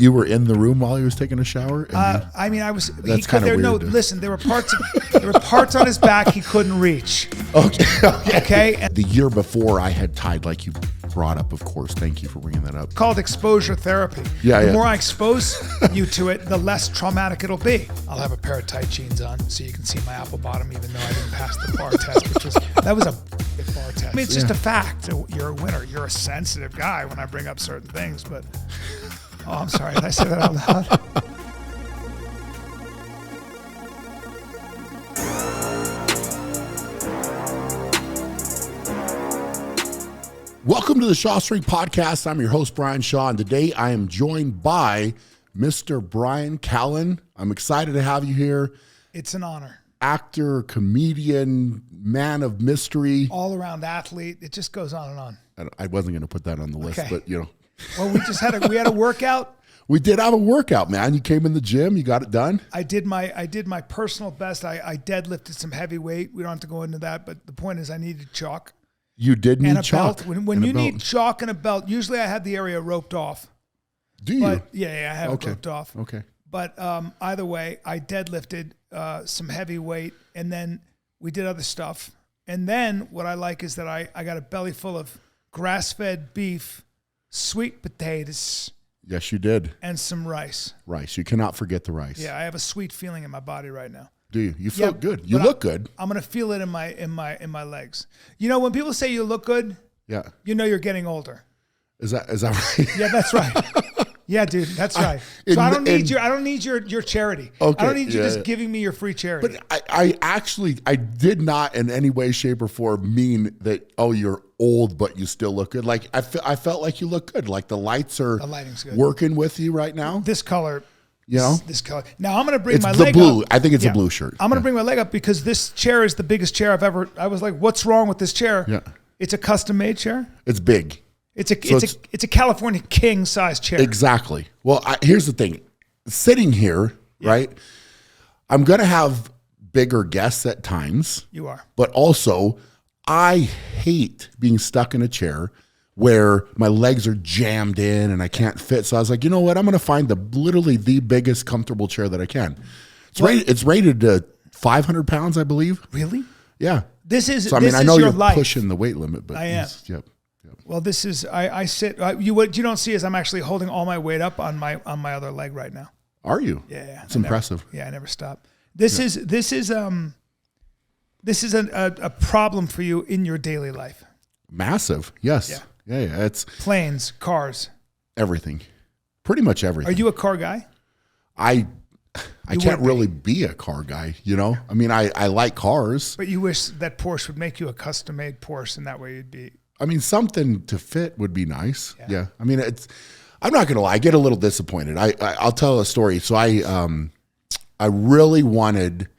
you were in the room while he was taking a shower? I mean, I was. That's kind of weird. No, listen. There were parts on his back he couldn't reach. Okay. And the year before, I had tied, like you brought up, of course. Thank you for bringing that up. Called exposure therapy. Yeah. The more I expose you to it, the less traumatic it'll be. I'll have a pair of tight jeans on so you can see my apple bottom, even though I didn't pass the bar test, that was a big bar test. I mean, it's just a fact. You're a winner. You're a sensitive guy when I bring up certain things, but I'm sorry. Did I say that out loud? Welcome to the Shaw Street Podcast. I'm your host, Brian Shaw, and today I am joined by Mr. Bryan Callen. I'm excited to have you here. It's an honor. Actor, comedian, man of mystery. All-around athlete. It just goes on and on. I wasn't going to put that on the list, but you know. Well, we had a workout. We did have a workout, man. You came in the gym. You got it done. I did my personal best. I deadlifted some heavy weight. We don't have to go into that, but the point is I needed chalk. You did need chalk. Belt. When you need chalk and a belt, usually I had the area roped off. Do you? But, yeah, I had it roped off. Okay. But either way, I deadlifted some heavy weight, and then we did other stuff. And then what I like is that I got a belly full of grass-fed beef, sweet potatoes. Yes, you did. And some rice. Rice. You cannot forget the rice. Yeah, I have a sweet feeling in my body right now. Do you? You feel good. You look good. I'm gonna feel it in my legs. You know, when people say you look good, yeah, you know you're getting older. Is that right? Yeah, that's right. Yeah, dude, that's right. So I don't need your charity. Okay, I don't need you just giving me your free charity. But I did not in any way, shape, or form mean that, oh, you're old, but you still look good. Like I felt like you look good. Like the lighting's good. Working with you right now. This color. You know? This color. Now I'm going to bring my leg up. I think it's a blue shirt. I'm going to bring my leg up because this chair is the biggest chair I've ever. I was like, what's wrong with this chair? Yeah. It's a custom made chair. It's big. It's a California king size chair. Exactly. Well, here's the thing. Sitting here, right? I'm going to have bigger guests at times. You are. But also, I hate being stuck in a chair where my legs are jammed in and I can't fit. So I was like, you know what? I'm going to find literally the biggest comfortable chair that I can. It's rated to 500 pounds, I believe. Really? Yeah. So I know you're life. pushing the weight limit, but I am. Yep. Well, this is I sit. What you don't see is I'm actually holding all my weight up on my other leg right now. Are you? Yeah. It's impressive. I never stop. This is a problem for you in your daily life. Massive. Yes. Yeah. It's planes, cars, everything. Pretty much everything. Are you a car guy? I can't really be a car guy, you know? I mean, I like cars. But you wish that Porsche would make you a custom-made Porsche, and that way you'd be... I mean, something to fit would be nice. Yeah. I mean, I'm not going to lie. I get a little disappointed. I'll tell a story. So I really wanted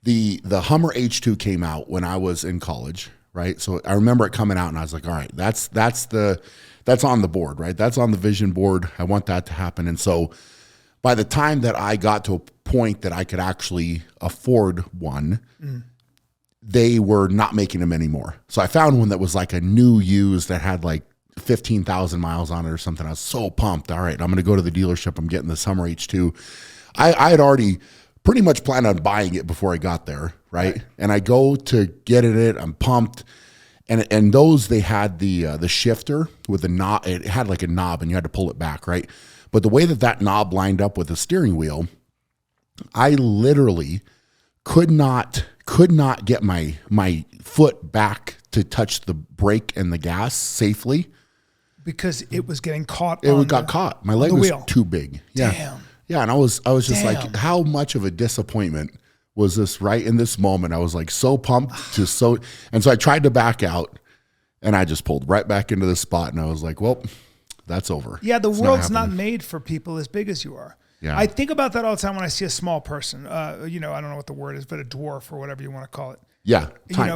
the Hummer H2 came out when I was in college, right? So I remember it coming out and I was like, all right, that's on the board, right? That's on the vision board. I want that to happen. And so by the time that I got to a point that I could actually afford one, they were not making them anymore. So I found one that was like a new used that had like 15,000 miles on it or something. I was so pumped. All right, I'm going to go to the dealership. I'm getting this Hummer H2. I had already pretty much planned on buying it before I got there, right? And I go to get it. I'm pumped. And those, they had the shifter with the knob. It had like a knob and you had to pull it back, right? But the way that knob lined up with the steering wheel, I literally could not get my foot back to touch the brake and the gas safely because it was getting caught. It got caught. My leg was too big. Yeah. Damn. Yeah, and I was just like, how much of a disappointment was this right in this moment? I was like so pumped, and so I tried to back out, and I just pulled right back into the spot, and I was like, well, that's over. Yeah, the world's not made for people as big as you are. Yeah. I think about that all the time when I see a small person. I don't know what the word is, but a dwarf or whatever you want to call it. Yeah,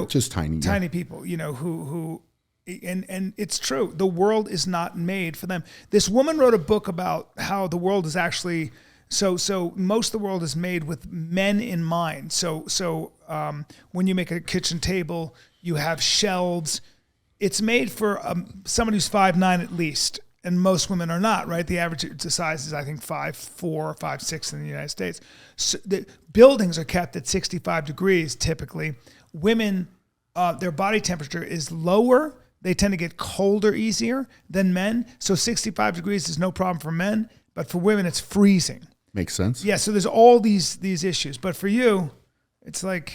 just tiny. Tiny people, who, and it's true. The world is not made for them. This woman wrote a book about how the world is actually, so most of the world is made with men in mind. So when you make a kitchen table, you have shelves. It's made for somebody who's 5'9" at least. and most women are not, right? The average size is, I think, 5'4", 5'6" in the United States. So the buildings are kept at 65 degrees typically. Women, their body temperature is lower. They tend to get colder easier than men. So 65 degrees is no problem for men, but for women, it's freezing. Makes sense. Yeah, so there's all these issues. But for you, it's like,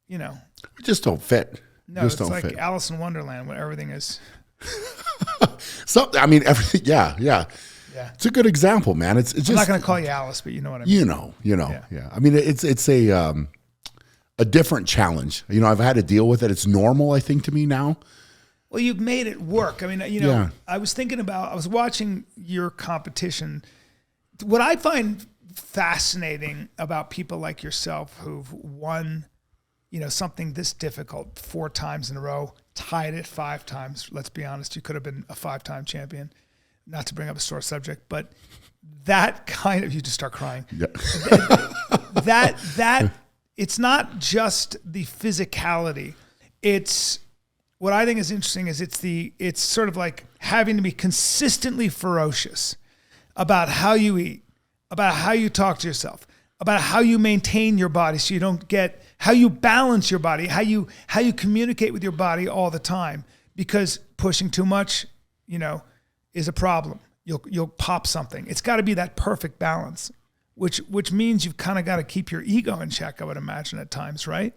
you know. We just don't fit. No, just it's don't like fit. Alice in Wonderland when everything is. So, I mean, everything, yeah. Yeah. It's a good example, man. It's just. I'm not going to call you Alice, but you know what I mean. You know. Yeah. I mean, it's a different challenge. You know, I've had to deal with it. It's normal, I think, to me now. Well, you've made it work. I mean, you know, I was watching your competition. What I find fascinating about people like yourself who've won, you know, something this difficult 4 times in a row, tied it 5 times. Let's be honest, you could have been a 5-time champion. Not to bring up a sore subject, but that kind of, you just start crying. Yeah. that it's not just the physicality. It's what I think is interesting is it's sort of like having to be consistently ferocious about how you eat, about how you talk to yourself, about how you maintain your body so you don't get, how you balance your body, how you communicate with your body all the time, because pushing too much, you know, is a problem. You'll pop something. It's got to be that perfect balance, which means you've kind of got to keep your ego in check, I would imagine at times, right?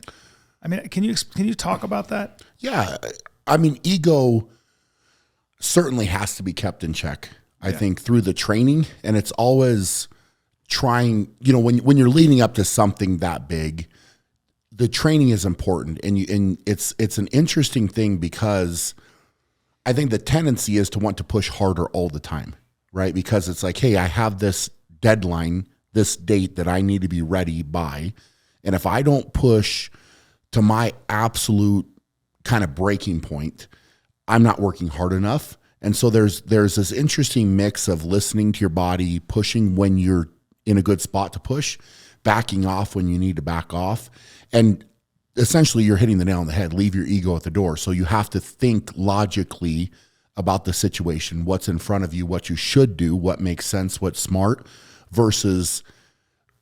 I mean, can you talk about that? Yeah. I mean, ego certainly has to be kept in check, I think, through the training. And it's always trying, you know, when you're leading up to something that big, the training is important. And it's an interesting thing because I think the tendency is to want to push harder all the time, right? Because it's like, hey, I have this deadline, this date that I need to be ready by. And if I don't push to my absolute kind of breaking point, I'm not working hard enough. And so there's this interesting mix of listening to your body, pushing when you're in a good spot to push, backing off when you need to back off. And essentially you're hitting the nail on the head. Leave your ego at the door. So you have to think logically about the situation, what's in front of you, what you should do, what makes sense, what's smart, versus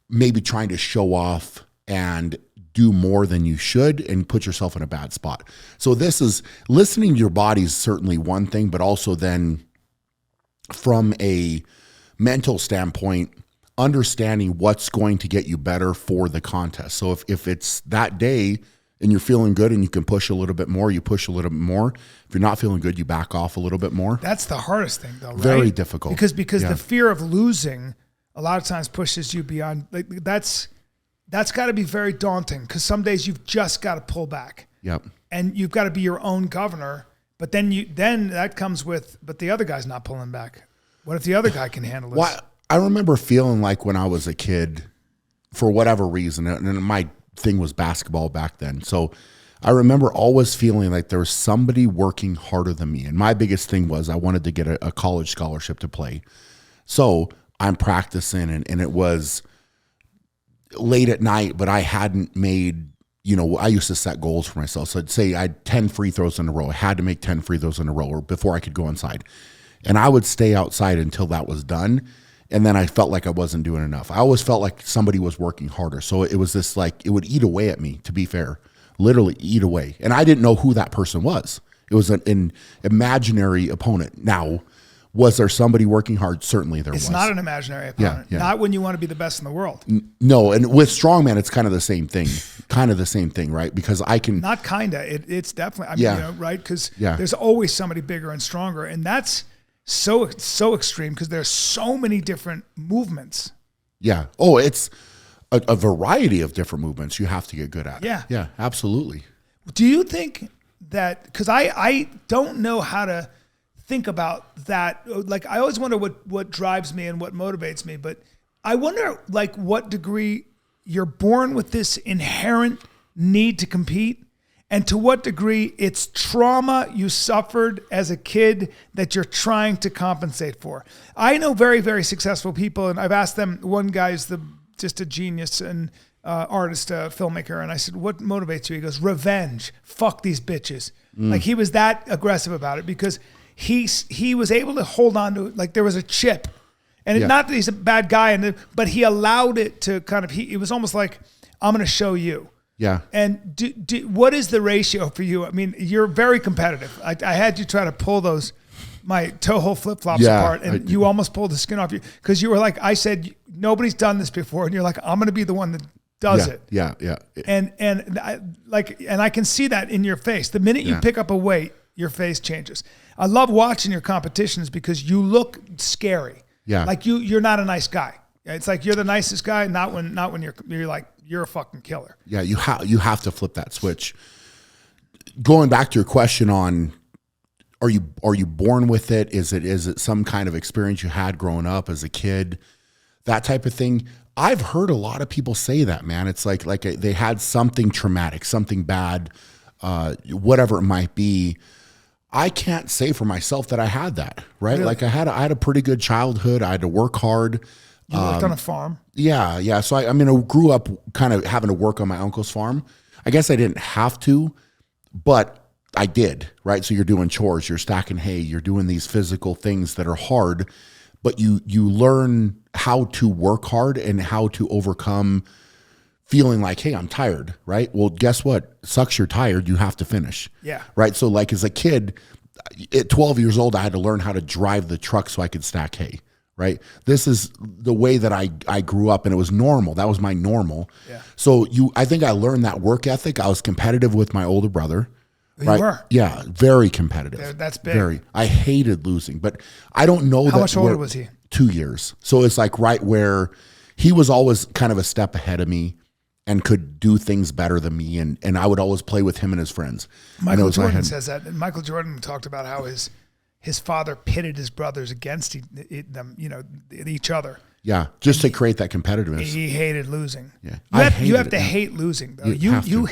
maybe trying to show off and do more than you should and put yourself in a bad spot. So this is listening to your body is certainly one thing, but also then from a mental standpoint, understanding what's going to get you better for the contest. So if it's that day and you're feeling good and you can push a little bit more, you push a little bit more. If you're not feeling good, you back off a little bit more. That's the hardest thing though, right? Very difficult. Because the fear of losing a lot of times pushes you beyond, like that's got to be very daunting, because some days you've just got to pull back. Yep. And you've got to be your own governor. But then that comes with, but the other guy's not pulling back. What if the other guy can handle this? Well, I remember feeling like when I was a kid, for whatever reason, and my thing was basketball back then. So I remember always feeling like there was somebody working harder than me. And my biggest thing was I wanted to get a college scholarship to play. So I'm practicing, and it was late at night, but I hadn't made, you know, I used to set goals for myself. So I'd say I had 10 free throws in a row. I had to make 10 free throws in a row or before I could go inside. And I would stay outside until that was done. And then I felt like I wasn't doing enough. I always felt like somebody was working harder. So it was this, like, it would eat away at me, to be fair, literally eat away. And I didn't know who that person was. It was an imaginary opponent. Now, was there somebody working hard? Certainly there was. It's not an imaginary opponent. Yeah. Not when you want to be the best in the world. No, and with strongman, it's kind of the same thing, right? Because I can... Not kind of. It's definitely, you know, right? Because there's always somebody bigger and stronger. And that's so extreme because there's so many different movements. Yeah. Oh, it's a variety of different movements you have to get good at. Yeah. Yeah, absolutely. Do you think that, because I don't know how to think about that. Like, I always wonder what drives me and what motivates me, but I wonder, like, what degree you're born with this inherent need to compete, and to what degree it's trauma you suffered as a kid that you're trying to compensate for. I know very, very successful people, and I've asked them, one guy's just a genius and artist, filmmaker, and I said, what motivates you? He goes, revenge. Fuck these bitches. Like, he was that aggressive about it because he was able to hold on to it. Like there was a chip. And not that he's a bad guy, but he allowed it to kind of, it was almost like, I'm going to show you. Yeah. And what is the ratio for you? I mean, you're very competitive. I had you try to pull my toe hole flip-flops apart, and you almost pulled the skin off you because you were like, I said, nobody's done this before. And you're like, I'm going to be the one that does it. Yeah. And I can see that in your face. The minute you pick up a weight, your face changes. I love watching your competitions because you look scary. Yeah. Like you're not a nice guy. It's like you're the nicest guy, not when you're like, you're a fucking killer. Yeah, you have to flip that switch. Going back to your question on, are you born with it? Is it some kind of experience you had growing up as a kid? That type of thing. I've heard a lot of people say that, man. It's like they had something traumatic, something bad, whatever it might be. I can't say for myself that I had that, right? Really? Like I had a pretty good childhood. I had to work hard. You worked on a farm? Yeah. So I grew up kind of having to work on my uncle's farm. I guess I didn't have to, but I did, right? So you're doing chores, you're stacking hay, you're doing these physical things that are hard, but you learn how to work hard and how to overcome feeling like, hey, I'm tired, right? Well, guess what? Sucks you're tired, you have to finish. Yeah. Right? So like as a kid, at 12 years old, I had to learn how to drive the truck so I could stack hay, right? This is the way that I grew up, and it was normal. That was my normal. Yeah. So I think I learned that work ethic. I was competitive with my older brother. You were? Yeah, very competitive. That's big. Very. I hated losing, but I don't know How much older was he? 2 years. So it's like right where he was always kind of a step ahead of me and could do things better than me. And I would always play with him and his friends. Michael Jordan says that. And Michael Jordan talked about how his father pitted his brothers against them, each other. Yeah, just to create that competitiveness. He hated losing. Yeah, you have to hate losing, though. You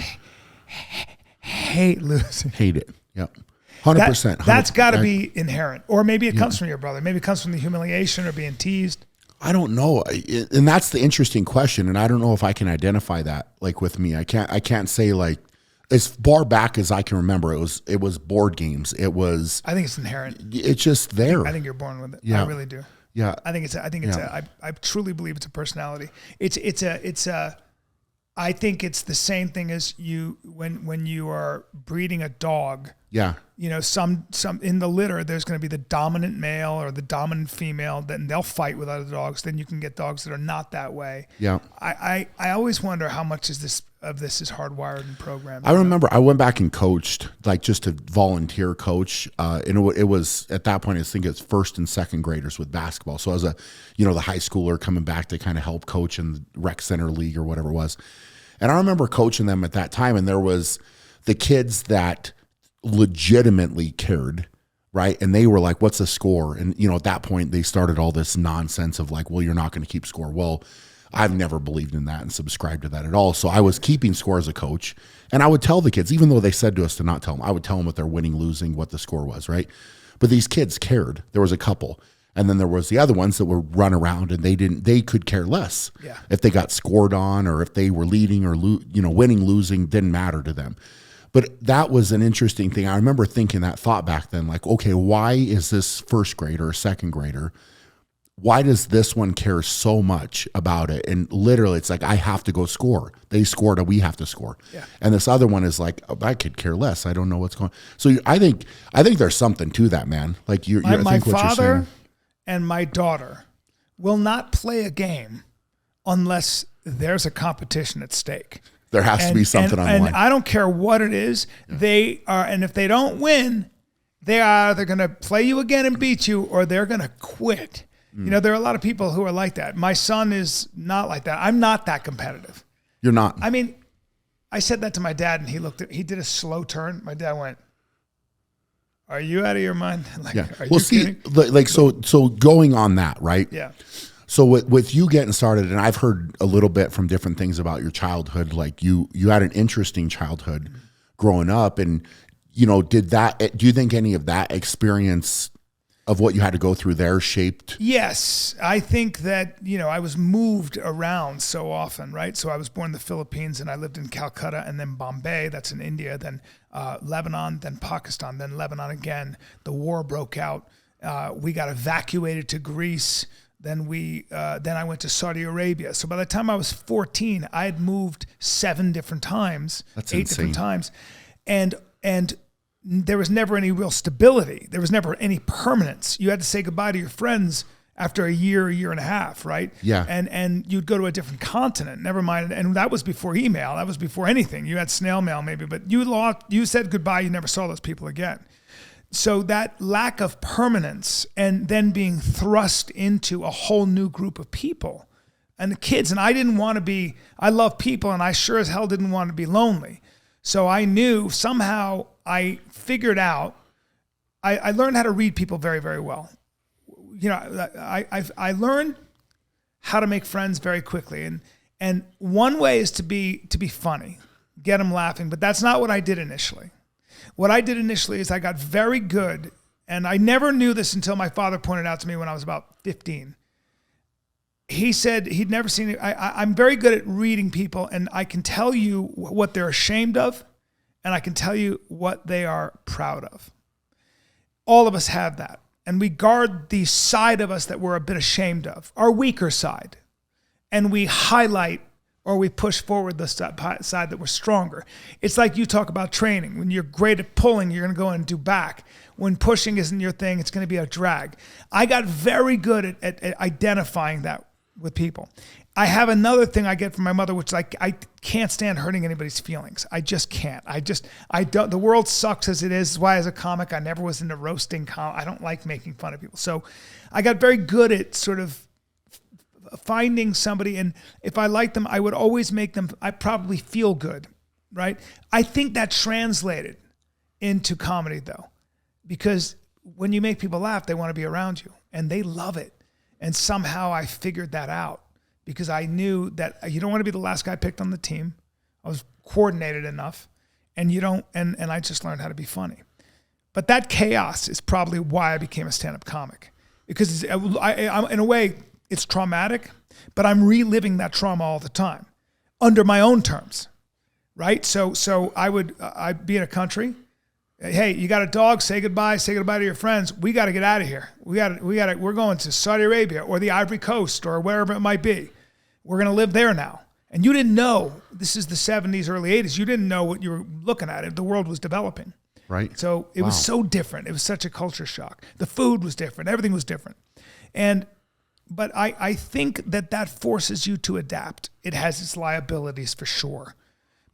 hate losing. Hate it. Yep. 100%. That's got to be inherent. Or maybe it comes from your brother. Maybe it comes from the humiliation or being teased. I don't know. And that's the interesting question. And I don't know if I can identify that like with me. I can't say like as far back as I can remember, it was board games. It was, I think it's inherent. It's just there. I think you're born with it. Yeah. I really do. Yeah. I truly believe it's a personality. I think it's the same thing as when you are breeding a dog. Yeah. Some in the litter, there's going to be the dominant male or the dominant female, then they'll fight with other dogs. Then you can get dogs that are not that way. Yeah. I always wonder how much of this is hardwired and programmed. I remember I went back and coached, like just to volunteer coach. And it was at that point, I think it's first and second graders with basketball. So I was the high schooler coming back to kind of help coach in the rec center league or whatever it was. And I remember coaching them at that time. And there was the kids that legitimately cared, right? And they were like, what's the score? And, at that point they started all this nonsense of like, well, you're not going to keep score. Well, I've never believed in that and subscribed to that at all. So I was keeping score as a coach, and I would tell the kids, even though they said to us to not tell them, I would tell them what they're winning, losing, what the score was, right? But these kids cared. There was a couple. And then there was the other ones that would run around and they could care less. Yeah. If they got scored on or if they were leading or winning, losing, didn't matter to them. But that was an interesting thing. I remember thinking that thought back then, like, okay, why is this first grader or second grader? Why does this one care so much about it? And literally it's like, I have to go score. They scored, we have to score. Yeah. And this other one is like, I could care less. I don't know what's going on. So I think there's something to that, man. Like my father and my daughter will not play a game unless there's a competition at stake. There has to be something on the line. And I don't care what it is. They are, and if they don't win, they are either going to play you again and beat you, or they're going to quit. There are a lot of people who are like that. My son is not like that. I'm not that competitive. You're not. I mean, I said that to my dad, and he did a slow turn. My dad went, "Are you out of your mind?" Like, yeah. Are you kidding? Like so going on that, right? Yeah. So with you getting started, and I've heard a little bit from different things about your childhood. Like you had an interesting childhood growing up, and do you think any of that experience of what you had to go through there shaped? Yes. I think that, I was moved around so often, right? So I was born in the Philippines and I lived in Calcutta and then Bombay, that's in India, then Lebanon, then Pakistan, then Lebanon again. The war broke out. We got evacuated to Greece. Then I went to Saudi Arabia. So by the time I was 14, I had moved 7 different times, That's 8 insane. different times. And there was never any real stability. There was never any permanence. You had to say goodbye to your friends after a year and a half, right? Yeah. And you'd go to a different continent, never mind. And that was before email. That was before anything. You had snail mail maybe, but you said goodbye. You never saw those people again. So that lack of permanence and then being thrust into a whole new group of people and the kids. And I love people and I sure as hell didn't want to be lonely. So I knew somehow I figured out, I learned how to read people very, very well. I learned how to make friends very quickly. And one way is to be funny, get them laughing, but that's not what I did initially. What I did initially is I got very good, and I never knew this until my father pointed out to me when I was about 15. He said he'd never seen it. I'm very good at reading people, and I can tell you what they're ashamed of, and I can tell you what they are proud of. All of us have that, and we guard the side of us that we're a bit ashamed of, our weaker side, and we highlight or we push forward the side that we're stronger. It's like you talk about training. When you're great at pulling, you're going to go and do back. When pushing isn't your thing, it's going to be a drag. I got very good at identifying that with people. I have another thing I get from my mother, which is I can't stand hurting anybody's feelings. I just can't. I don't. The world sucks as it is. That's why as a comic, I never was into roasting. I don't like making fun of people. So I got very good at sort of finding somebody, and if I liked them, I would always make them, I probably feel good, right? I think that translated into comedy though, because when you make people laugh, they want to be around you and they love it. And somehow I figured that out because I knew that you don't want to be the last guy picked on the team. I was coordinated enough and I just learned how to be funny. But that chaos is probably why I became a stand-up comic, because I'm in a way, it's traumatic, but I'm reliving that trauma all the time under my own terms, right? So I'd be in a country. Hey, you got a dog? Say goodbye to your friends. We got to get out of here. We're going to Saudi Arabia or the Ivory Coast or wherever it might be. We're going to live there now. And you didn't know, this is the 70s, early 80s. You didn't know what you were looking at. The world was developing. Right. So it was so different. It was such a culture shock. The food was different. Everything was different. But I think that forces you to adapt. It has its liabilities for sure,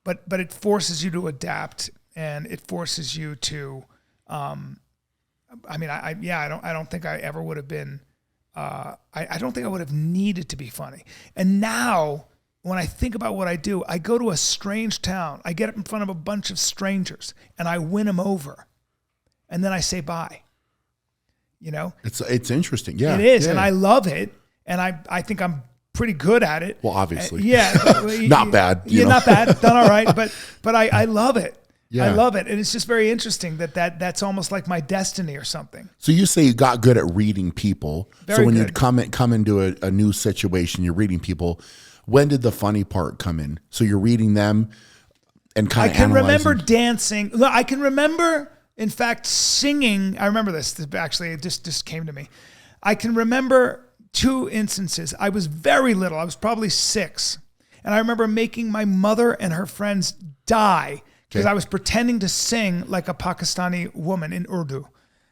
but it forces you to adapt, and it forces you to. I don't think I ever would have been. I don't think I would have needed to be funny. And now, when I think about what I do, I go to a strange town. I get up in front of a bunch of strangers, and I win them over, and then I say bye. It's interesting. Yeah, it is. Yeah. And I love it. And I think I'm pretty good at it. Well, obviously. Not bad. Not bad. Done all right. But I love it. Yeah. I love it. And it's just very interesting that's almost like my destiny or something. So you say you got good at reading people. Very so when good. you'd come into a new situation, you're reading people. When did the funny part come in? So you're reading them and kind of I can analyzing. remember dancing. Look, I can remember, in fact, singing. I remember this. Actually, it just came to me. I can remember 2 instances. I was very little. I was probably 6. And I remember making my mother and her friends die because I was pretending to sing like a Pakistani woman in Urdu.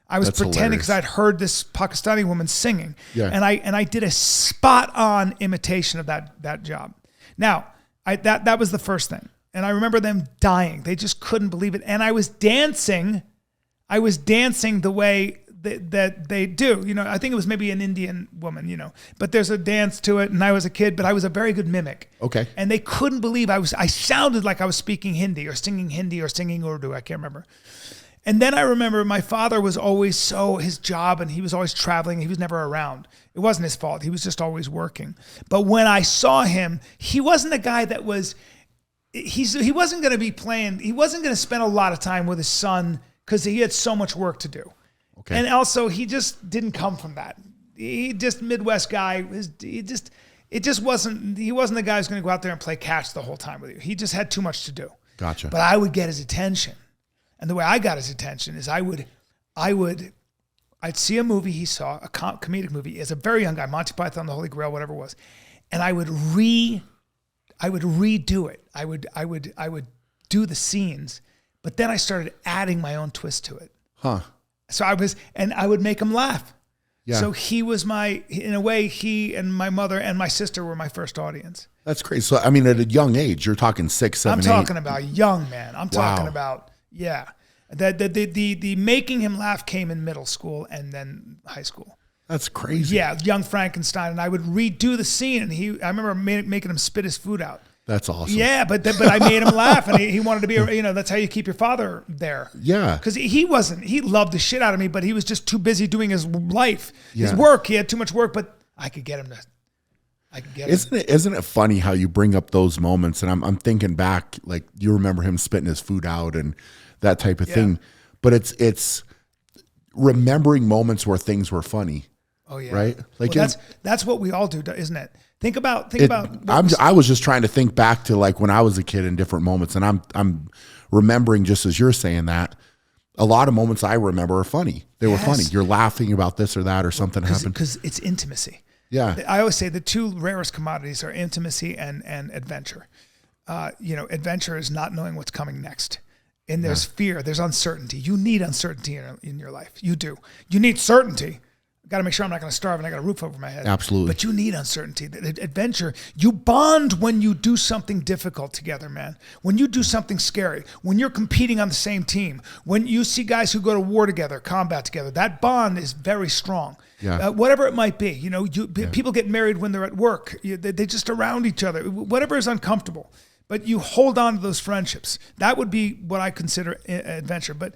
I was pretending because I'd heard this Pakistani woman singing. Yeah. And I did a spot on imitation of that job. Now, that was the first thing. And I remember them dying. They just couldn't believe it. And I was dancing the way that they do. I think it was maybe an Indian woman, but there's a dance to it. And I was a kid, but I was a very good mimic. Okay. And they couldn't believe I sounded like I was speaking Hindi or singing Urdu. I can't remember. And then I remember my father was always his job, and he was always traveling. He was never around. It wasn't his fault. He was just always working. But when I saw him, he wasn't a guy that he wasn't going to be playing. He wasn't going to spend a lot of time with his son because he had so much work to do. Okay. And also, he just didn't come from that. He just Midwest guy. He wasn't the guy who's going to go out there and play catch the whole time with you. He just had too much to do. Gotcha. But I would get his attention. And the way I got his attention is I'd see a movie he saw, a comedic movie, as a very young guy, Monty Python, The Holy Grail, whatever it was. And I would redo it. I would do the scenes, but then I started adding my own twist to it. Huh. So I would make him laugh. Yeah. So in a way, he and my mother and my sister were my first audience. That's crazy. So, I mean, at a young age, you're talking 6, 7, I'm 8. talking about young, man. I'm talking about, yeah. The making him laugh came in middle school and then high school. That's crazy. Yeah, Young Frankenstein, and I would redo the scene, and I remember making him spit his food out. That's awesome. Yeah, but I made him laugh, and he wanted to be, that's how you keep your father there. Yeah. Because he loved the shit out of me, but he was just too busy doing his life, his Yeah. work. He had too much work, but I could get him to. Isn't it funny how you bring up those moments? And I'm thinking back, like you remember him spitting his food out and that type of thing. But it's remembering moments where things were funny. Oh yeah. Right? Like that's what we all do, isn't it? Think about. I was just trying to think back to like when I was a kid in different moments, and I'm remembering, just as you're saying that, a lot of moments I remember are funny. They were funny. You're laughing about this or that or something happened. Because it's intimacy. Yeah. I always say the two rarest commodities are intimacy and adventure. Adventure is not knowing what's coming next. And there's fear, there's uncertainty. You need uncertainty in your life. You do. You need certainty. I got to make sure I'm not going to starve and I got a roof over my head. Absolutely. But you need uncertainty. Adventure, you bond when you do something difficult together, man. When you do something scary, when you're competing on the same team, when you see guys who go to war together, combat together, that bond is very strong. Yeah. Whatever it might be, people get married when they're at work. They just around each other. Whatever is uncomfortable, but you hold on to those friendships. That would be what I consider adventure. But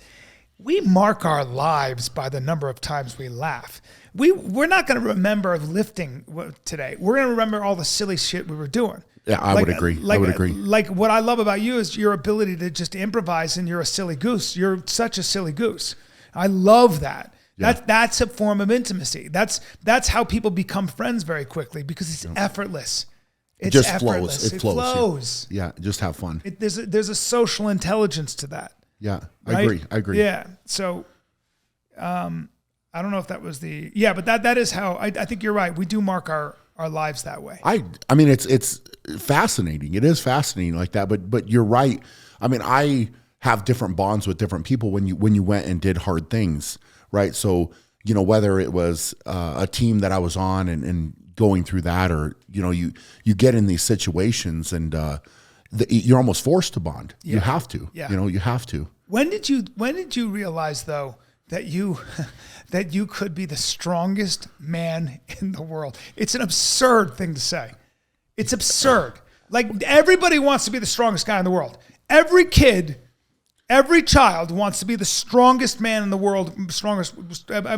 we mark our lives by the number of times we laugh. We're not going to remember lifting today. We're going to remember all the silly shit we were doing. Yeah, I would agree. I would agree. Like what I love about you is your ability to just improvise, and you're a silly goose. You're such a silly goose. I love that. Yeah. That's a form of intimacy. That's how people become friends very quickly, because it's effortless. It just effortless. It flows. Yeah, just have fun. There's a social intelligence to that. Yeah, right? I agree. Yeah. So, I don't know if that was but that is how I think you're right. We do mark our lives that way. I mean, it's fascinating. It is fascinating like that, but you're right. I mean, I have different bonds with different people when you went and did hard things, right? So, whether it was a team that I was on and going through that, or, you get in these situations and you're almost forced to bond. Yeah. You have to. Yeah. You have to. When did you realize, though, that you could be the strongest man in the world? It's an absurd thing to say. It's absurd. Like, everybody wants to be the strongest guy in the world. Every kid, every child wants to be the strongest man in the world, strongest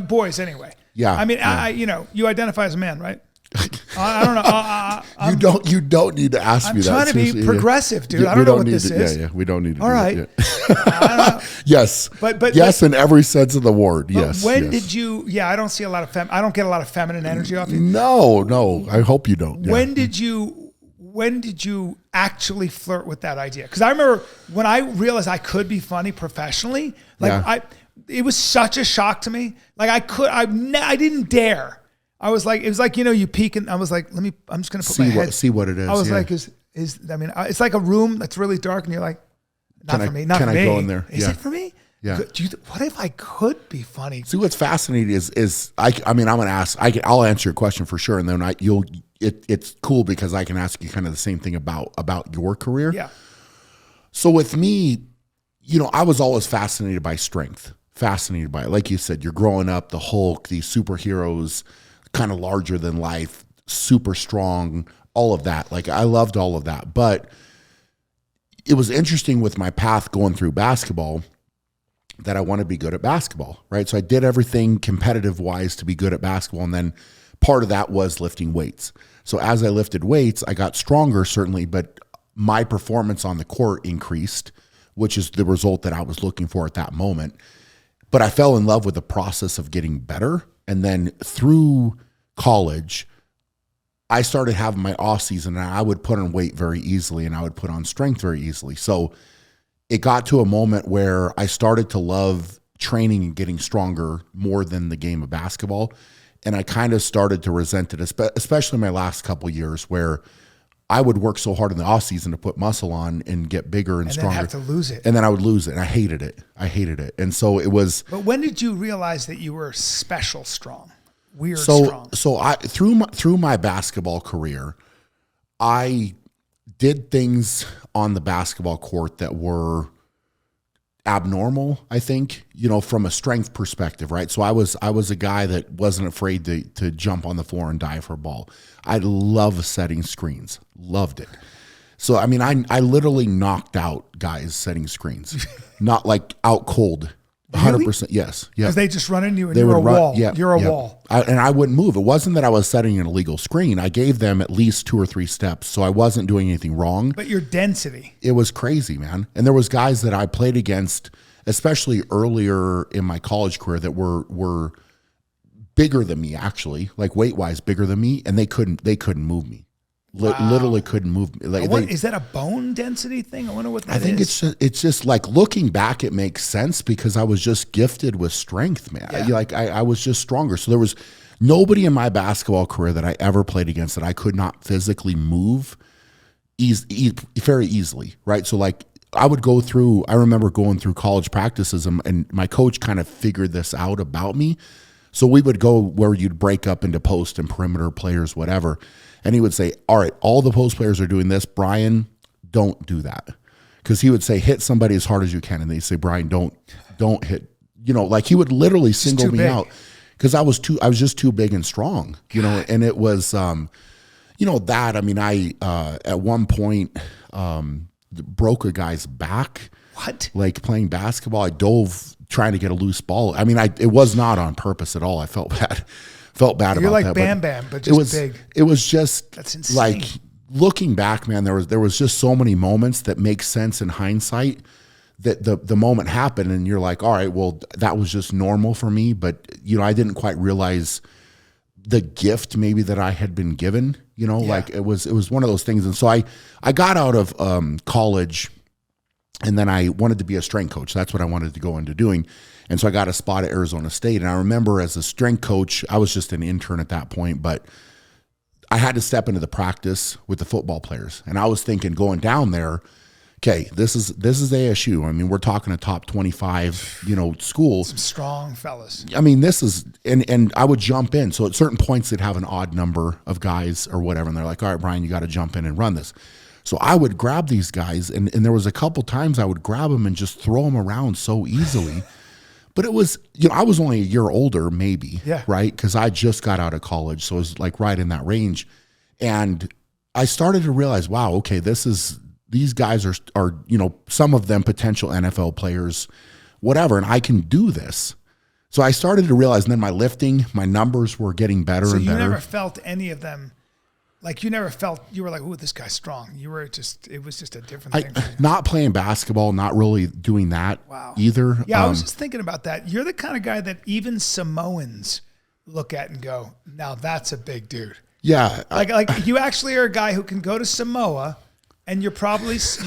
boys anyway. Yeah. I mean, yeah. You identify as a man, right? I don't know. You don't need to ask me that. I'm trying to be progressive, dude. I don't know what this is. Yeah, we don't need to. All right. Yes. But yes, in every sense of the word. Yes. When did you? Yeah, I don't see a lot of I don't get a lot of feminine energy off you. No. I hope you don't. Yeah. When did you actually flirt with that idea? Because I remember when I realized I could be funny professionally. It was such a shock to me. Like I didn't dare. I was like, it was like, you peek, and I was like, I'm just going to put my head. See what it is. I was like, it's like a room that's really dark, and you're like, not for me. Can I go in there? Is it for me? Yeah. What if I could be funny? See, what's fascinating is I'm going to ask, I'll answer your question for sure. And then it's cool because I can ask you kind of the same thing about your career. Yeah. So with me, I was always fascinated by strength, fascinated by it. Like you said, you're growing up, the Hulk, these superheroes, kind of larger than life, super strong, all of that. Like, I loved all of that. But it was interesting with my path going through basketball that I want to be good at basketball, right? So I did everything competitive wise to be good at basketball. And then part of that was lifting weights. So as I lifted weights, I got stronger, certainly, but my performance on the court increased, which is the result that I was looking for at that moment. But I fell in love with the process of getting better. And then through college, I started having my off season, and I would put on weight very easily, and I would put on strength very easily. So it got to a moment where I started to love training and getting stronger more than the game of basketball. And I kind of started to resent it, especially my last couple of years, where I would work so hard in the off season to put muscle on and get bigger and stronger. And then have to lose it. And then I would lose it. And I hated it. And so it was. But when did you realize that you were special strong? Weird strong. So I through my basketball career, I did things on the basketball court that were abnormal, I think, from a strength perspective, right? So I was a guy that wasn't afraid to jump on the floor and dive for a ball. I love setting screens. Loved it. So, I mean, I literally knocked out guys setting screens. Not like out cold. 100%. Yes. Yeah. Because they just run into you and you're a wall. Yeah, you're a wall. And I wouldn't move. It wasn't that I was setting an illegal screen. I gave them at least 2 or 3 steps. So I wasn't doing anything wrong. But your density. It was crazy, man. And there was guys that I played against, especially earlier in my college career, that were bigger than me, actually, like weight-wise bigger than me, and they couldn't move me. Wow. Literally couldn't move me. Like, is that a bone density thing? I wonder what that is. I think it's just like looking back, it makes sense because I was just gifted with strength, man. Yeah. I was just stronger. So there was nobody in my basketball career that I ever played against that I could not physically move very easily, right? So like I remember going through college practices and my coach kind of figured this out about me. So we would go where you'd break up into post and perimeter players, whatever. And he would say, all right, all the post players are doing this. Bryan, don't do that. Because he would say, hit somebody as hard as you can. And they'd say, Bryan, don't hit. Like he would literally single me out because I was just too big and strong, and it was, that, I mean, I, at one point, broke a guy's back. What? Like playing basketball. I dove trying to get a loose ball. I mean, it was not on purpose at all. I felt bad. About that. You're like Bam Bam, but just big. It was just that's insane. Like looking back, man, there was just so many moments that make sense in hindsight that the moment happened and you're like, all right, well, that was just normal for me. But, I didn't quite realize the gift maybe that I had been given, like it was one of those things. And so I got out of college and then I wanted to be a strength coach. That's what I wanted to go into doing. And so I got a spot at Arizona State. And I remember as a strength coach, I was just an intern at that point, but I had to step into the practice with the football players. And I was thinking going down there, okay, this is ASU. I mean, we're talking a top 25, school. Some strong fellas. I mean, this is, and I would jump in. So at certain points, they'd have an odd number of guys or whatever. And they're like, all right, Bryan, you got to jump in and run this. So I would grab these guys. And there was a couple times I would grab them and just throw them around so easily. But it was, I was only a year older, maybe, right? Because I just got out of college. So it was like right in that range. And I started to realize, wow, okay, these guys are some of them potential NFL players, whatever, and I can do this. So I started to realize, and then my numbers were getting better and better. So you never felt any of them, like you were like, ooh, this guy's strong. It was just a different thing. Not playing basketball, not really doing that either. Yeah, I was just thinking about that. You're the kind of guy that even Samoans look at and go, now that's a big dude. Yeah. Like you actually are a guy who can go to Samoa and you're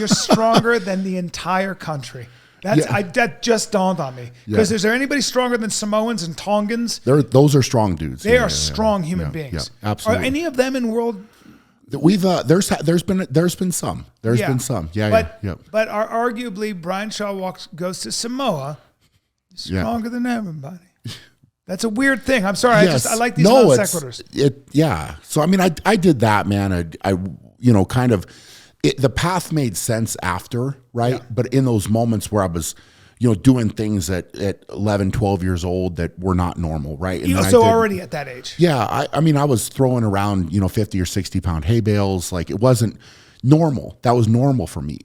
stronger than the entire country. That just dawned on me. Because is there anybody stronger than Samoans and Tongans? Those are strong dudes. They are strong human beings. Yeah, absolutely. Are any of them in world? We've there's been some. There's been some. But arguably Bryan Shaw goes to Samoa, stronger than everybody. That's a weird thing. I'm sorry. Yes. I like these non sequiturs. So I mean, I did that, man. I kind of. The path made sense after, right? Yeah. But in those moments where I was, doing things at 11, 12 years old that were not normal, right? And already at that age. Yeah. I mean, I was throwing around, 50 or 60 pound hay bales. Like it wasn't normal. That was normal for me.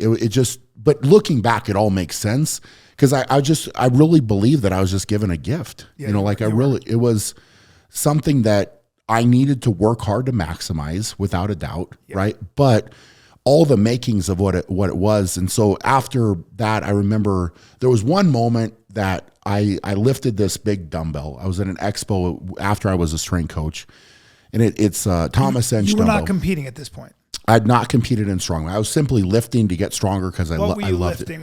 But looking back, it all makes sense. Cause I really believe that I was just given a gift, yeah, it was something that I needed to work hard to maximize without a doubt. Yeah. Right. But all the makings of what it was. And so after that, I remember there was one moment that I lifted this big dumbbell. I was at an expo after I was a strength coach, and it's Thomas Inch dumbbell. You were not competing at this point. I had not competed in strongman. I was simply lifting to get stronger because I loved it. What were you lifting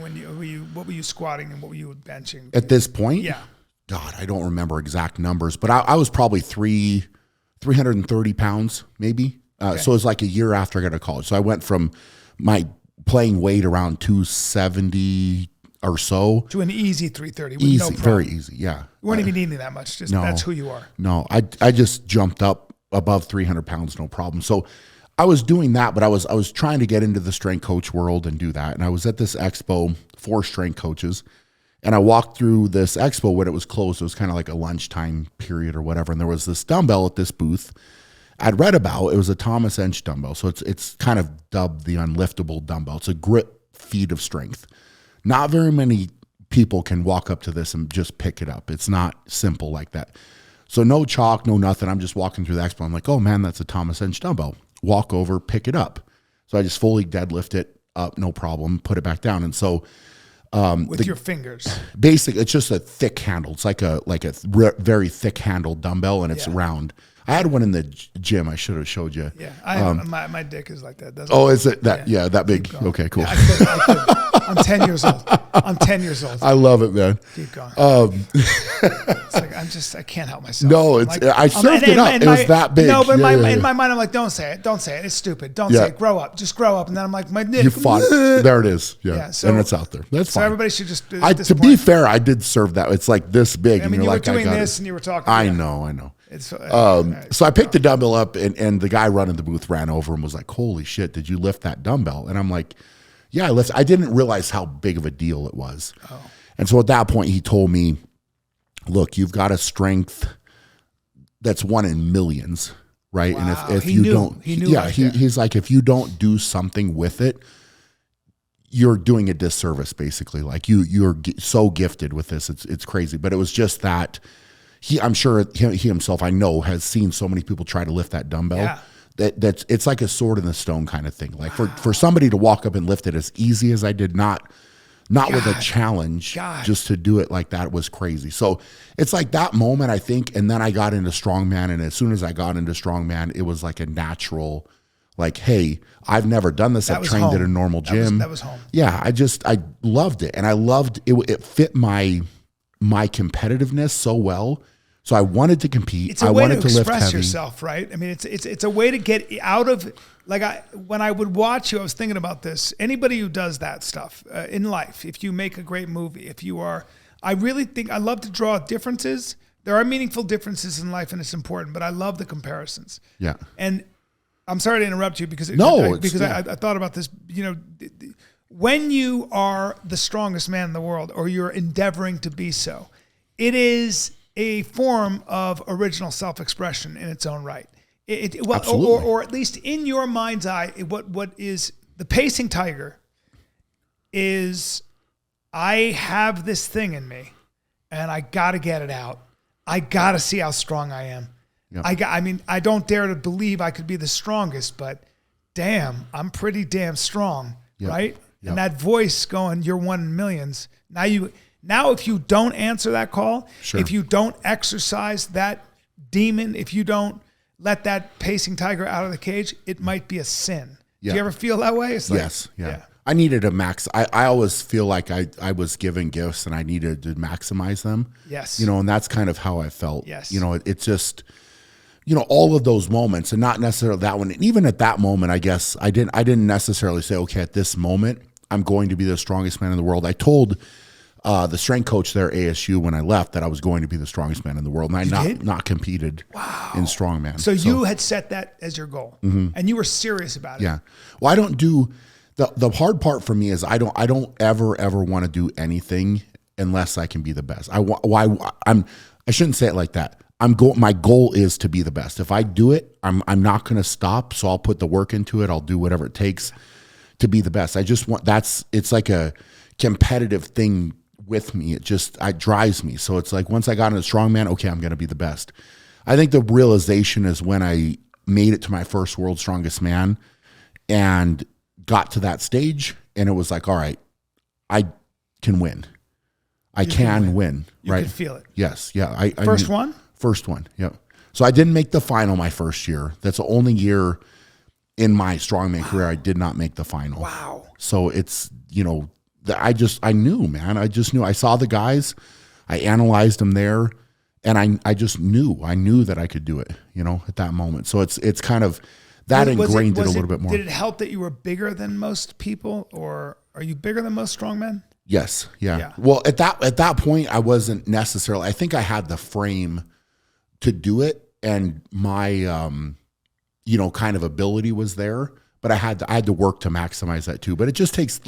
what were you squatting and what were you benching? At this point? Yeah. God, I don't remember exact numbers, but I was probably 330 pounds maybe. So it was like a year after I got to college. So I went from my playing weight around 270 or so to an easy 330. Easy, no problem. very easy. Yeah. You weren't even eating that much. Just that's who you are. No, I just jumped up above 300 pounds, no problem. So I was doing that, but I was trying to get into the strength coach world and do that. And I was at this expo for strength coaches, and I walked through this expo when it was closed. It was kind of like a lunchtime period or whatever. And there was this dumbbell at this booth I'd read about. It was a Thomas Inch dumbbell. So it's kind of dubbed the unliftable dumbbell. It's a grip feat of strength. Not very many people can walk up to this and just pick it up. It's not simple like that. So no chalk, no nothing. I'm just walking through the expo. I'm like, oh man, that's a Thomas Inch dumbbell. Walk over, pick it up. So I just fully deadlift it up, no problem, put it back down. And so with your fingers. Basically, it's just a thick handle. It's like a very thick handled dumbbell, and it's round. I had one in the gym. I should have showed you. Yeah, my dick is like that. Is it that? Yeah, that big. Okay, cool. Yeah, I could. I'm 10 years old. I love it, man. Keep going. It's like I can't help myself. No, it's I surfed it up. It was that big. No, but in my mind, I'm like, don't say it. Don't say it. It's stupid. Don't say it. Grow up. Just grow up. And then I'm like, my dick. You fought it. There it is. Yeah. So, and it's out there. That's fine. So everybody should just. To be fair, I did serve that. It's like this big. I mean, you were doing this and you were talking. I know. So I picked the dumbbell up, and the guy running the booth ran over and was like, holy shit, did you lift that dumbbell? And I'm like, yeah, I lifted. I didn't realize how big of a deal it was. Oh. And so at that point, he told me, look, you've got a strength that's one in millions, right? Wow. And if you don't, he's like, if you don't do something with it, you're doing a disservice, basically. Like you're so gifted with this. It's crazy. But it was just that I'm sure he himself, I know, has seen so many people try to lift that dumbbell. Yeah. That's it's like a sword in the stone kind of thing. Like for somebody to walk up and lift it as easy as I did, not with a challenge, just to do it like that was crazy. So it's like that moment, I think, and then I got into strongman, and as soon as I got into strongman, it was like a natural, like, hey, I've never done this. I've trained at a normal gym. That was home. Yeah, I loved it, and I loved it. It fit my competitiveness so well. So I wanted to compete. It's a way to express yourself, right? I mean, it's a way to get out of, like, when I would watch you, I was thinking about this. Anybody who does that stuff in life, if you make a great movie, I really think, I love to draw differences. There are meaningful differences in life, and it's important, but I love the comparisons. Yeah. And I'm sorry to interrupt you because I thought about this, when you are the strongest man in the world, or you're endeavoring to be so, it is a form of original self-expression in its own right. Or at least in your mind's eye, what is the pacing tiger is, I have this thing in me and I got to get it out. I got to see how strong I am. Yep. I don't dare to believe I could be the strongest, but damn, I'm pretty damn strong, right? Yep. And that voice going, you're one in millions. Now, if you don't answer that call, if you don't exercise that demon, if you don't let that pacing tiger out of the cage, it might be a sin. Do you ever feel that way? It's like, yes. Yeah. I needed to I always feel like I was given gifts and I needed to maximize them. Yes. And that's kind of how I felt. Yes. It's just, all of those moments, and not necessarily that one. And even at that moment, I guess I didn't necessarily say, okay, at this moment, I'm going to be the strongest man in the world. I told the strength coach there, ASU, when I left, that I was going to be the strongest man in the world, and I not competed in strongman. So you had set that as your goal, and you were serious about it. Yeah. Well, I don't do the hard part for me is I don't ever want to do anything unless I can be the best. I shouldn't say it like that. My goal is to be the best. If I do it, I'm not going to stop. So I'll put the work into it. I'll do whatever it takes to be the best. I just want it's like a competitive thing with me. It drives me. So it's like, once I got into strongman, okay, I'm going to be the best. I think the realization is when I made it to my first World's Strongest Man and got to that stage, and it was like, all right, I can win. I can win. You right? could feel it. Yes. Yeah. First one? First one. Yep. So I didn't make the final my first year. That's the only year in my strongman career I did not make the final. Wow. So it's, I knew, man. I just knew. I saw the guys. I analyzed them there. And I just knew. I knew that I could do it, at that moment. So it's kind of, that ingrained it a little bit more. Did it help that you were bigger than most people, or are you bigger than most strongmen? Yes. Yeah. Well, at that point, I wasn't necessarily. I think I had the frame to do it, and my kind of ability was there. But I had to work to maximize that too. But it just takes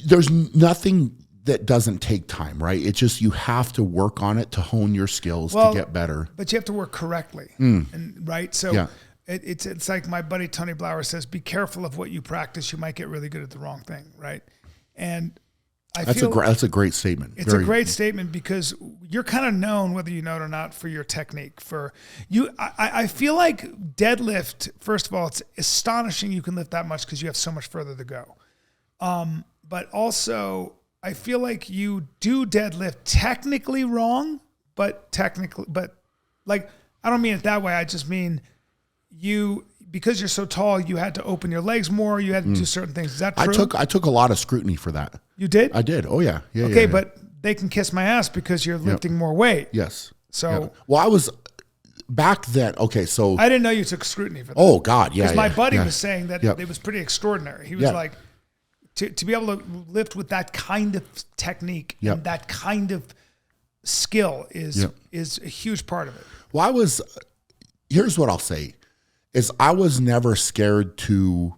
there's nothing that doesn't take time, right? It's just you have to work on it to hone your skills to get better. But you have to work correctly, right? So. It's like my buddy Tony Blauer says, be careful of what you practice. You might get really good at the wrong thing, right? And that's a great statement. It's a great statement because you're kind of known, whether you know it or not, for your technique. I feel like deadlift, first of all, it's astonishing you can lift that much because you have so much further to go. But also, I feel like you do deadlift technically wrong, but I don't mean it that way. I just mean because you're so tall, you had to open your legs more. You had to do certain things. Is that true? I took a lot of scrutiny for that. You did? I did. Oh yeah. Yeah. Okay, yeah. But they can kiss my ass because you're lifting more weight. Yes. So, well, I was back then. Okay, so I didn't know you took scrutiny for that. Oh God, yeah. Because my buddy was saying that it was pretty extraordinary. He was like, to be able to lift with that kind of technique and that kind of skill is a huge part of it. Well, here's what I'll say. Is I was never scared to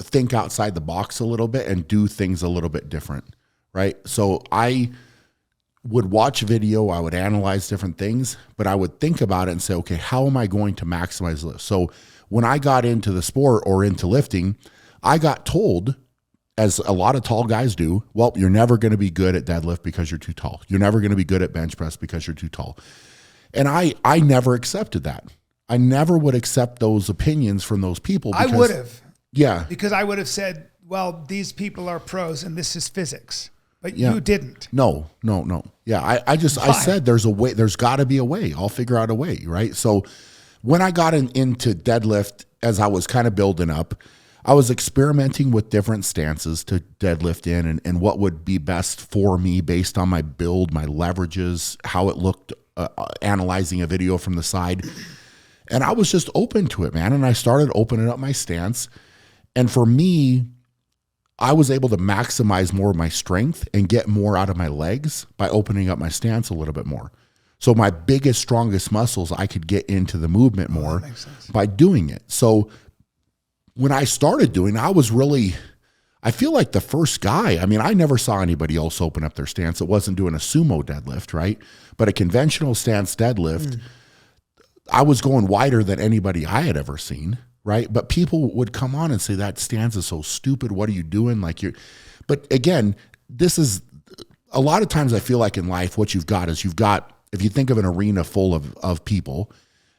think outside the box a little bit and do things a little bit different, right? So I would watch video, I would analyze different things, but I would think about it and say, okay, how am I going to maximize this? So when I got into the sport or into lifting, I got told, as a lot of tall guys do, well, you're never going to be good at deadlift because you're too tall. You're never going to be good at bench press because you're too tall. And I never accepted that. I never would accept those opinions from those people. I would have. Yeah. Because I would have said, well, these people are pros and this is physics. But you didn't. No. Yeah, I said there's a way, there's got to be a way. I'll figure out a way, right? So when I got into deadlift, as I was kind of building up, I was experimenting with different stances to deadlift in and what would be best for me based on my build, my leverages, how it looked, analyzing a video from the side. And I was just open to it, man. And I started opening up my stance. And for me, I was able to maximize more of my strength and get more out of my legs by opening up my stance a little bit more. So my biggest, strongest muscles, I could get into the movement more by doing it. So when I started doing it, I feel like the first guy, I mean, I never saw anybody else open up their stance. It wasn't doing a sumo deadlift, right? But a conventional stance deadlift, I was going wider than anybody I had ever seen, right? But people would come on and say, that stance is so stupid. What are you doing? But again, this is a lot of times I feel like in life, what you've got, if you think of an arena full of people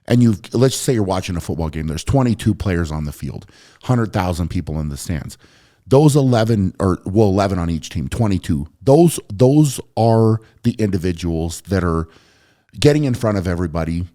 and let's say you're watching a football game, there's 22 players on the field, 100,000 people in the stands. Those 11 on each team, 22, those are the individuals that are getting in front of everybody.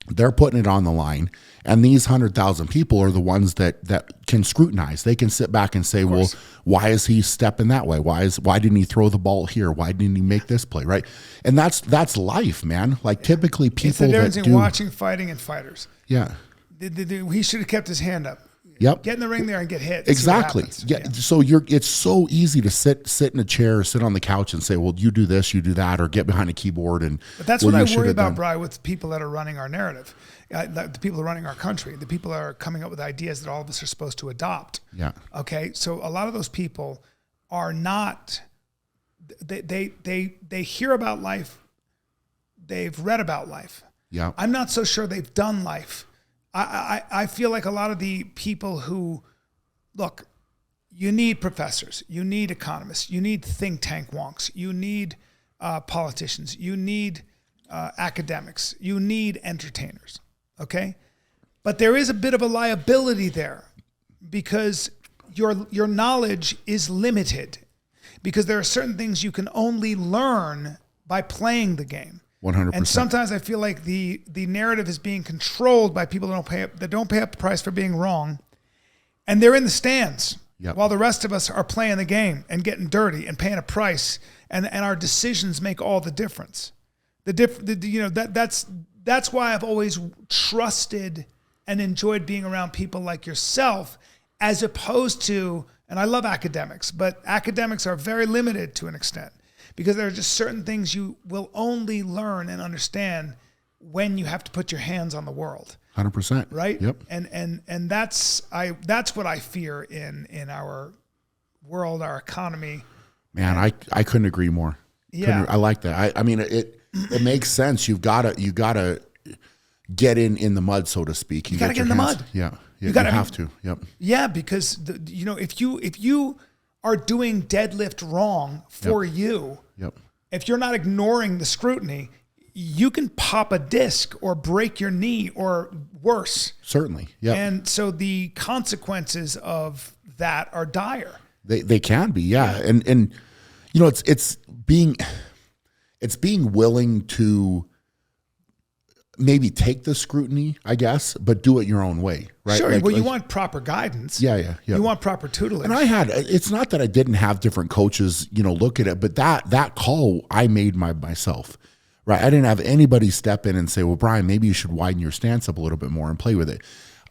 They're putting it on the line. And these 100,000 people are the ones that can scrutinize. They can sit back and say, well, why is he stepping that way? Why didn't he throw the ball here? Why didn't he make this play? Right. And that's life, man. Like typically people it's the difference in watching fighting and fighters. Yeah. He should have kept his hand up. Yep. Get in the ring there and get hit. Exactly. Yeah. So it's so easy to sit in a chair, sit on the couch and say, well, you do this, you do that, or get behind a keyboard. But that's what I worry about, Bryan, with people that are running our narrative, the people running our country, the people that are coming up with ideas that all of us are supposed to adopt. Yeah. Okay. So a lot of those people are not, they hear about life. They've read about life. Yeah. I'm not so sure they've done life. I feel like a lot of the people who, look, you need professors, you need economists, you need think tank wonks, you need politicians, you need academics, you need entertainers, okay? But there is a bit of a liability there because your knowledge is limited. because there are certain things you can only learn by playing the game. 100%. And sometimes I feel like the narrative is being controlled by people that don't pay up the price for being wrong, and they're in the stands while the rest of us are playing the game and getting dirty and paying a price, and our decisions make all the difference. That's why I've always trusted and enjoyed being around people like yourself, as opposed to, and I love academics, but academics are very limited to an extent, because there are just certain things you will only learn and understand when you have to put your hands on the world. 100%. Right? Yep. And that's what I fear in our world, our economy. Man, I couldn't agree more. Yeah. I like that. I mean, it makes sense. You gotta get in the mud, so to speak. You gotta get in the mud. Yeah. You have to. Yep. Yeah, because if you are doing deadlift wrong for you, if you're not ignoring the scrutiny, you can pop a disc or break your knee or worse. Certainly. Yeah. And so the consequences of that are dire. They can be, yeah. And it's being willing to maybe take the scrutiny, I guess, but do it your own way, right? Sure. Well, you want proper guidance. Yeah. You want proper tutelage. And it's not that I didn't have different coaches, look at it, but that call I made myself, right? I didn't have anybody step in and say, well, Bryan, maybe you should widen your stance up a little bit more and play with it.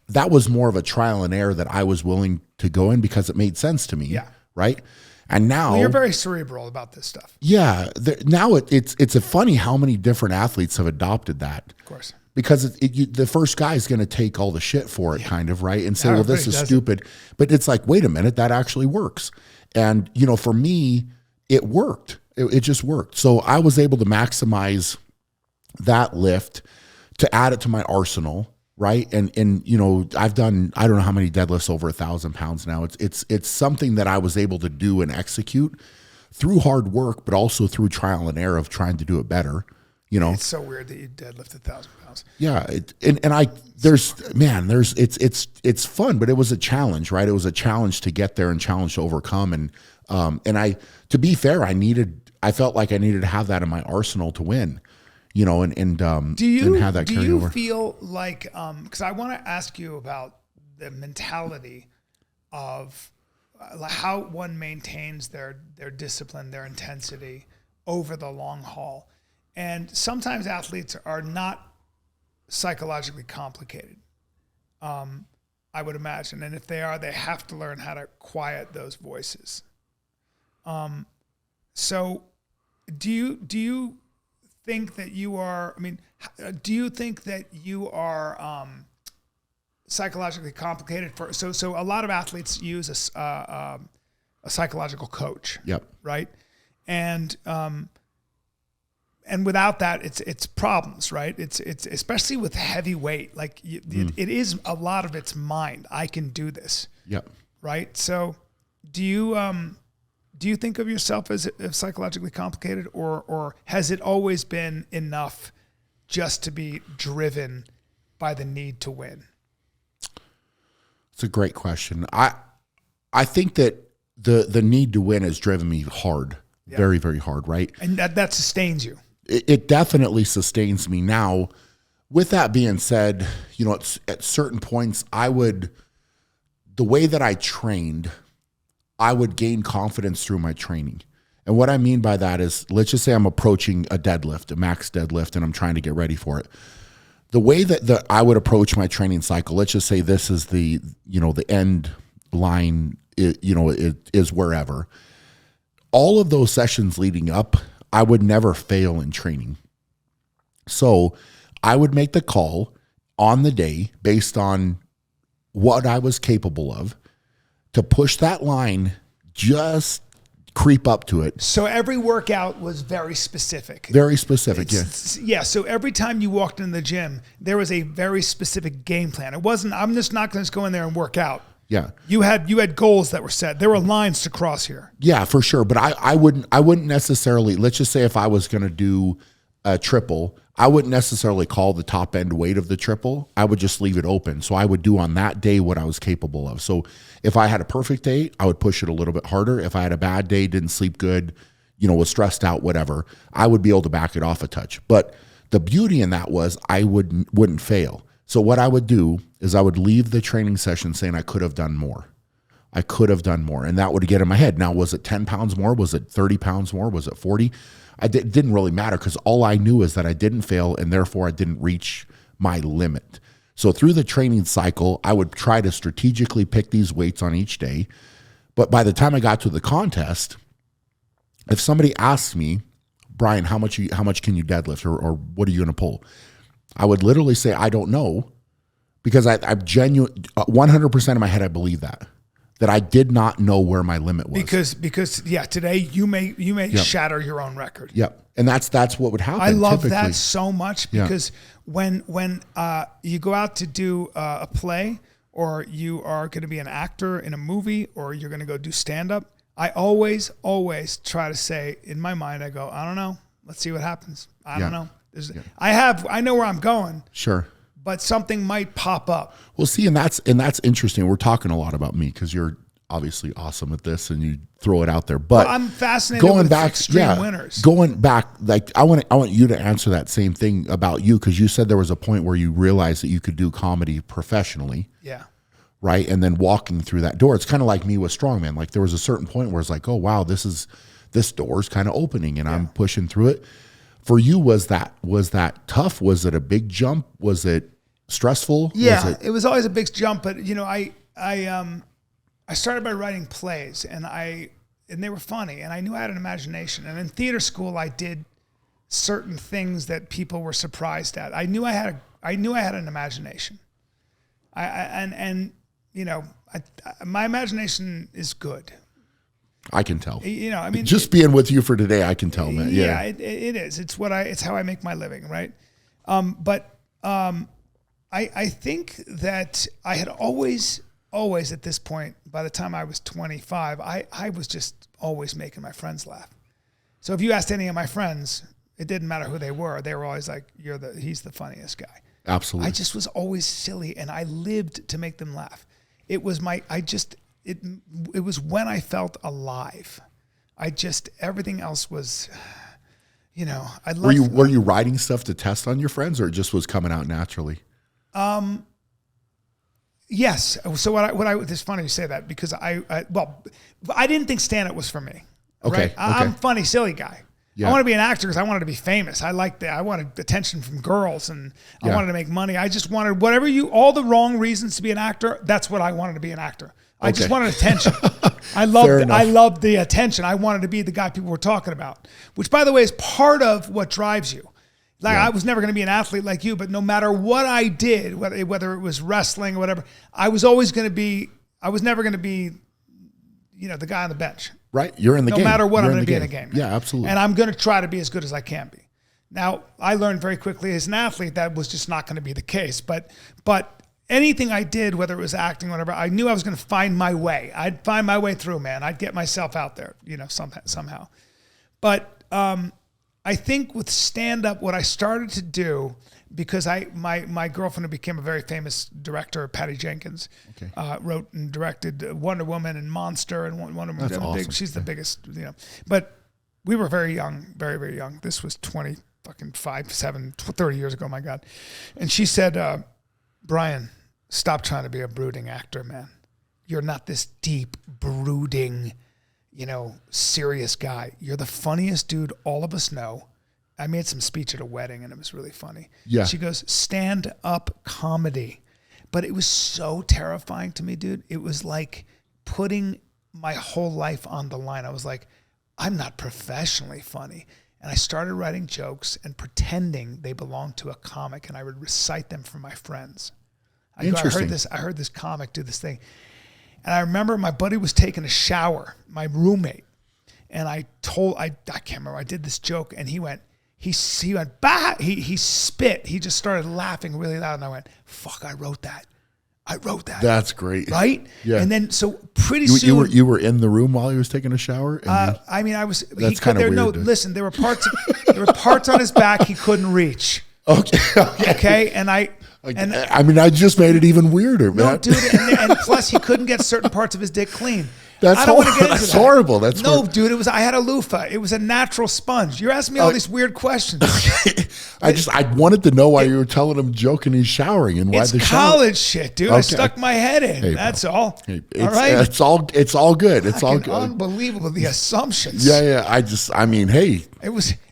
That was more of a trial and error that I was willing to go in because it made sense to me. Yeah. Right. And now you're very cerebral about this stuff. Yeah. Now it's a funny how many different athletes have adopted that. Of course. Because the first guy is going to take all the shit for it, kind of, right? And say, well, this is stupid. But it's like, wait a minute, that actually works. And, for me, it worked. It just worked. So I was able to maximize that lift to add it to my arsenal, right? And I've done, I don't know how many deadlifts over 1,000 pounds now. It's something that I was able to do and execute through hard work, but also through trial and error of trying to do it better. It's so weird that you deadlift 1,000 pounds. Yeah, it's fun, but it was a challenge, right? It was a challenge to get there and challenge to overcome. And to be fair, I felt like I needed to have that in my arsenal to win, and have that carry over. Do you feel like, because I want to ask you about the mentality of how one maintains their discipline, their intensity over the long haul. And sometimes athletes are not psychologically complicated, I would imagine. And if they are, they have to learn how to quiet those voices. So do you think that you are, do you think that you are psychologically complicated? So a lot of athletes use a psychological coach. Yep. Right. And without that, it's problems, right? It's especially with heavy weight. Like it is a lot of it's mind. I can do this. Yep. Right. So, do you think of yourself as psychologically complicated, or has it always been enough just to be driven by the need to win? It's a great question. I think that the need to win has driven me hard, very, very hard, right? And that sustains you. It definitely sustains me. Now, with that being said, at certain points, the way that I trained, I would gain confidence through my training. And what I mean by that is, let's just say I'm approaching a deadlift, a max deadlift, and I'm trying to get ready for it. The way that I would approach my training cycle, let's just say this is the end line, is wherever. All of those sessions leading up, I would never fail in training. So I would make the call on the day based on what I was capable of to push that line, just creep up to it. So every workout was very specific. Very specific, yeah. So every time you walked in the gym, there was a very specific game plan. It wasn't, I'm just not going to go in there and work out. Yeah. You had goals that were set. There were lines to cross here. Yeah, for sure. But I wouldn't necessarily, let's just say if I was going to do a triple, I wouldn't necessarily call the top end weight of the triple. I would just leave it open. So I would do on that day what I was capable of. So if I had a perfect day, I would push it a little bit harder. If I had a bad day, didn't sleep good, was stressed out, whatever, I would be able to back it off a touch. But the beauty in that was I wouldn't fail. So what I would do is I would leave the training session saying I could have done more. I could have done more. And that would get in my head. Now, was it 10 pounds more? Was it 30 pounds more? Was it 40? It didn't really matter because all I knew is that I didn't fail and therefore I didn't reach my limit. So through the training cycle, I would try to strategically pick these weights on each day. But by the time I got to the contest, if somebody asked me, Bryan, how much can you deadlift or what are you going to pull? I would literally say, I don't know, because I'm genuine, 100% of my head, I believe that I did not know where my limit was. Because today you may shatter your own record. Yep. And that's what would happen. I love that so much because when you go out to do a play or you are going to be an actor in a movie or you're going to go do stand-up, I always try to say in my mind, I go, I don't know. Let's see what happens. I don't know. I know where I'm going. Sure. But something might pop up. Well, see, and that's interesting. We're talking a lot about me because you're obviously awesome at this and you throw it out there. But I'm fascinated with extreme winners. Going back, like I want you to answer that same thing about you because you said there was a point where you realized that you could do comedy professionally. Yeah. Right. And then walking through that door, it's kind of like me with strongman. Like there was a certain point where it's like, oh wow, this door's kind of opening and I'm pushing through it. For you, was that tough? Was it a big jump? Was it stressful? Yeah, it was always a big jump. But I started by writing plays and they were funny and I knew I had an imagination. And in theater school, I did certain things that people were surprised at. I knew I had an imagination. My imagination is good. I can tell. Just being with you for today, I can tell, man. Yeah, it is. It's how I make my living, right? I think that I had always at this point, by the time I was 25, I was just always making my friends laugh. So if you asked any of my friends, it didn't matter who they were always like, he's the funniest guy. Absolutely. I just was always silly and I lived to make them laugh. It was it was when I felt alive. Everything else was, Were you writing stuff to test on your friends or it just was coming out naturally? Yes. So it's funny you say that because I didn't think stand-up was for me. Okay. Right? I'm a funny, silly guy. Yeah. I wanted to be an actor because I wanted to be famous. I wanted attention from girls and I wanted to make money. I just wanted all the wrong reasons to be an actor. That's what I wanted to be an actor. I just wanted attention. I loved the attention. I wanted to be the guy people were talking about, which by the way is part of what drives you. Like I was never going to be an athlete like you, but no matter what I did, whether it was wrestling or whatever, I was never going to be, the guy on the bench. Right. You're in the game. No matter what, I'm going to be in the game. Yeah, absolutely. And I'm going to try to be as good as I can be. Now, I learned very quickly as an athlete that was just not going to be the case. But anything I did, whether it was acting or whatever, I knew I was going to find my way. I'd find my way through, man. I'd get myself out there, somehow. But I think with stand-up, what I started to do, because my girlfriend who became a very famous director, Patty Jenkins, wrote and directed Wonder Woman and Monster and Wonder Woman. That's awesome. She's the biggest, But we were very young, very, very young. This was 30 years ago, my God. And she said, Bryan, stop trying to be a brooding actor, man. You're not this deep, brooding, serious guy. You're the funniest dude all of us know. I made some speech at a wedding and it was really funny. Yeah. She goes, stand-up comedy. But it was so terrifying to me, dude. It was like putting my whole life on the line. I was like, I'm not professionally funny. And I started writing jokes and pretending they belonged to a comic and I would recite them for my friends. I heard this comic do this thing. And I remember my buddy was taking a shower, my roommate. And I can't remember, I did this joke and he went, bah! He spit. He just started laughing really loud. And I went, fuck, I wrote that. I wrote that. That's great. Right? Yeah. And then so pretty soon you were in the room while he was taking a shower? I mean, I was. That's kind of weird. No, listen. There were parts on his back he couldn't reach. Okay. And I mean, I just made it even weirder, man. No, dude. And plus, he couldn't get certain parts of his dick clean. I don't want to get into that. Horrible. That's horrible. Dude. I had a loofah. It was a natural sponge. You're asking me all these weird questions. I wanted to know why you were telling him joking he's showering and why it's the college shit, dude. Okay. I stuck my head in. Hey, that's all. Hey, all right. It's all good. It's all good. Unbelievable the assumptions. Yeah. I mean, hey.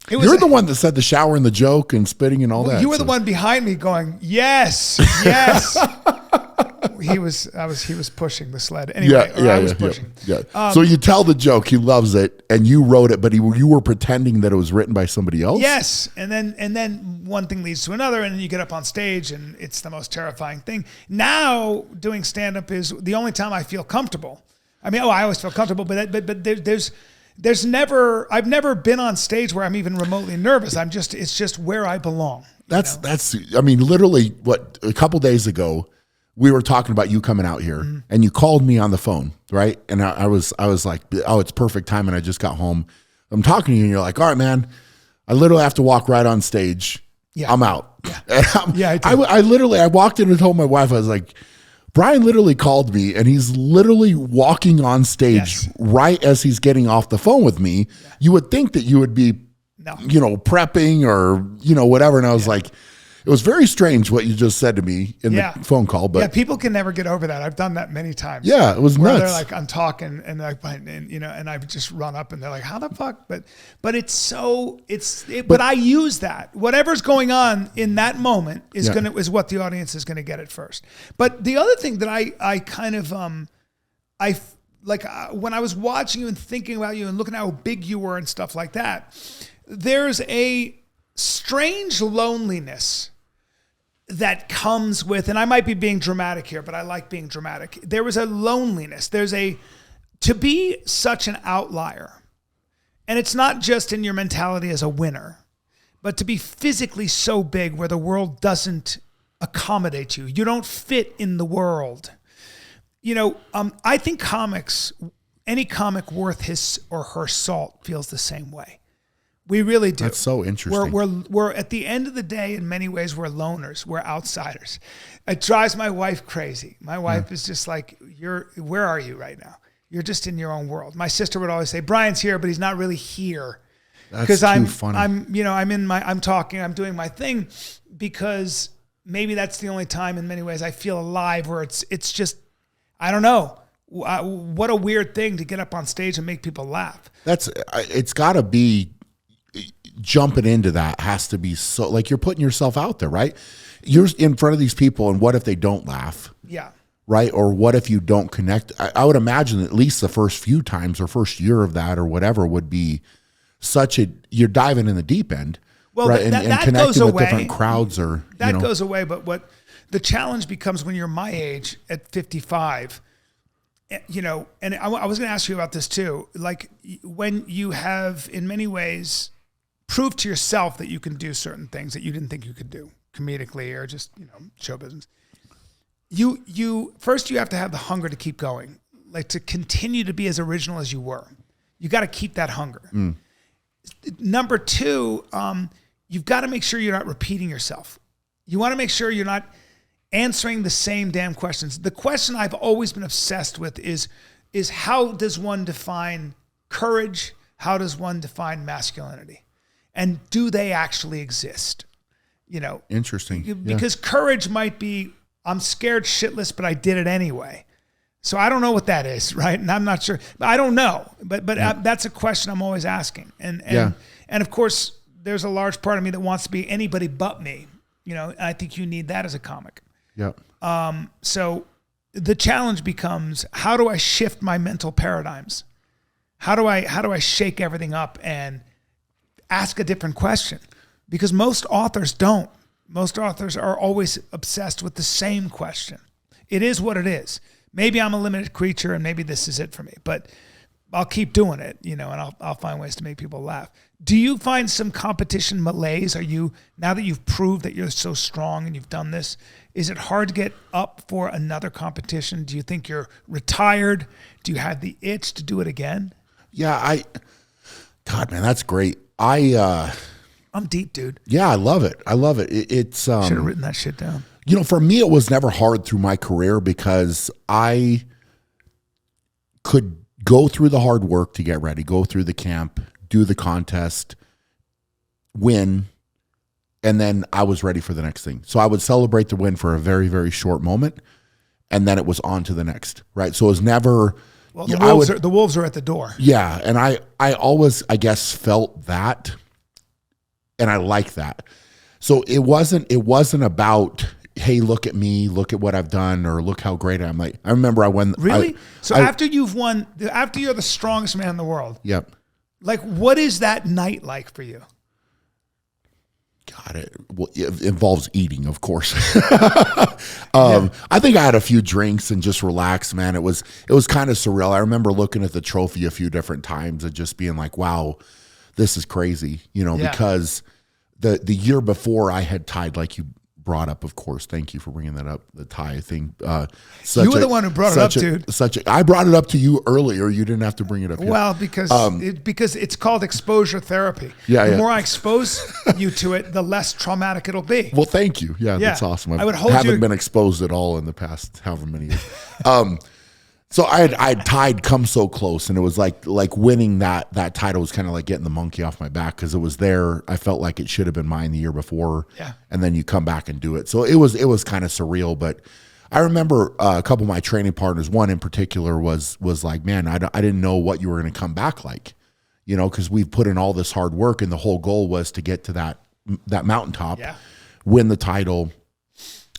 You're the one that said the shower and the joke and spitting and all that. You were the one behind me going, yes. He was pushing the sled. Anyway, I was pushing. Yeah. So you tell the joke, he loves it, and you wrote it, but you were pretending that it was written by somebody else? Yes. And then one thing leads to another, and then you get up on stage, and it's the most terrifying thing. Now, doing stand-up is the only time I feel comfortable. I mean, I always feel comfortable, but I've never been on stage where I'm even remotely nervous. It's just where I belong. I mean, literally a couple days ago, we were talking about you coming out here and you called me on the phone, right? And I was like, oh, it's perfect time. And I just got home. I'm talking to you and you're like, all right, man, I literally have to walk right on stage. Yeah. I'm out. Yeah. I walked in and told my wife, I was like, Bryan literally called me and he's literally walking on stage right as he's getting off the phone with me. Yeah. You would think that you would be, prepping or, whatever. And I was like, it was very strange what you just said to me in the phone call. But people can never get over that. I've done that many times. Yeah, it was nuts. They're like, I'm talking and I've just run up and they're like, how the fuck? But but I use that. Whatever's going on in that moment is what the audience is going to get at first. But the other thing that I kind of, when I was watching you and thinking about you and looking at how big you were and stuff like that, there's a strange loneliness that comes with, and I might be being dramatic here, but I like being dramatic. There was a loneliness. To be such an outlier, and it's not just in your mentality as a winner, but to be physically so big where the world doesn't accommodate you. You don't fit in the world. I think comics, any comic worth his or her salt feels the same way. We really do. That's so interesting. We're at the end of the day, in many ways, we're loners. We're outsiders. It drives my wife crazy. My wife is just like, where are you right now? You're just in your own world. My sister would always say, Bryan's here, but he's not really here. That's too funny. I'm talking, I'm doing my thing because maybe that's the only time in many ways I feel alive where it's just, I don't know. What a weird thing to get up on stage and make people laugh. It's gotta be, jumping into that has to be so, like, you're putting yourself out there, right? You're in front of these people, and what if they don't laugh? Yeah. Right? Or what if you don't connect? I would imagine at least the first few times or first year of that or whatever would be you're diving in the deep end. Well, right? and connecting goes with away. Different crowds or that goes away. But what the challenge becomes when you're my age at 55, and I was going to ask you about this too. Like when you have, in many ways, prove to yourself that you can do certain things that you didn't think you could do comedically or just, show business. You first you have to have the hunger to keep going, like to continue to be as original as you were. You got to keep that hunger. Number two, you've got to make sure you're not repeating yourself. You want to make sure you're not answering the same damn questions. The question I've always been obsessed with is how does one define courage? How does one define masculinity? And do they actually exist? Interesting. Because courage might be, I'm scared shitless, but I did it anyway. So I don't know what that is, right? And I'm not sure. But I don't know. But that's a question I'm always asking. And of course, there's a large part of me that wants to be anybody but me. I think you need that as a comic. Yeah. So the challenge becomes, how do I shift my mental paradigms? How do I shake everything up and ask a different question? Because most authors don't. Most authors are always obsessed with the same question. It is what it is. Maybe I'm a limited creature and maybe this is it for me, but I'll keep doing it, and I'll find ways to make people laugh. Do you find some competition malaise? Are you, now that you've proved that you're so strong and you've done this, is it hard to get up for another competition? Do you think you're retired? Do you have the itch to do it again? Yeah, God, man, that's great. I'm deep, dude. Yeah, I love it. I love it. It's should have written that shit down. You know, for me, it was never hard through my career because I could go through the hard work to get ready, go through the camp, do the contest, win, and then I was ready for the next thing. So I would celebrate the win for a very, very short moment, and then it was on to the next, right? So it was never... Well, the wolves are at the door. Yeah, and I always, I guess, felt that, and I like that. So it wasn't about, hey, look at me, look at what I've done, or look how great I am. Like, I remember I won. Really? After you've won, after you're the strongest man in the world. Yep. Like, what is that night like for you? God, it involves eating, of course. I think I had a few drinks and just relaxed, man. It was kind of surreal. I remember looking at the trophy a few different times and just being like, wow, this is crazy, because the year before I had tied, like you brought up, of course. Thank you for bringing that up, the tie thing. You were the one who brought it up, dude. I brought it up to you earlier. You didn't have to bring it up yet. Well, because it's called exposure therapy. Yeah, the more I expose you to it, the less traumatic it'll be. Well, thank you. Yeah, that's awesome. I haven't been exposed at all in the past however many years. So I had tied come so close, and it was like winning that title was kind of like getting the monkey off my back because it was there. I felt like it should have been mine the year before, and then you come back and do it. So it was kind of surreal. But I remember a couple of my training partners, one in particular was like, man, I didn't know what you were going to come back like, because we've put in all this hard work, and the whole goal was to get to that mountaintop, win the title,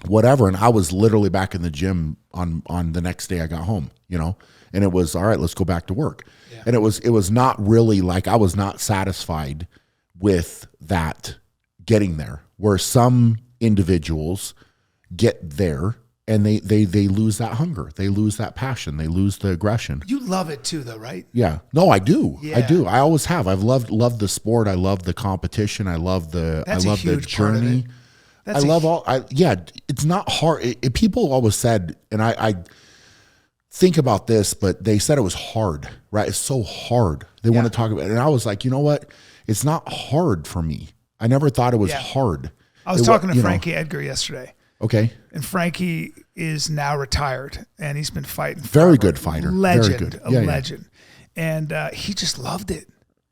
whatever. And I was literally back in the gym on the next day I got home, and it was all right, let's go back to work. Yeah. And it was not really like, I was not satisfied with that getting there, where some individuals get there and they lose that hunger. They lose that passion. They lose the aggression. You love it too though, right? Yeah. No, I do. Yeah. I do. I always have. I've loved the sport. I love the competition. I love the journey. It's not hard. People always said, and I think about this, but they said it was hard, right? It's so hard. They want to talk about it. And I was like, you know what? It's not hard for me. I never thought it was hard. I was talking to Frankie Edgar yesterday. Okay. And Frankie is now retired, and he's been fighting. Very good fighter. Legend. Very good. Legend. And he just loved it.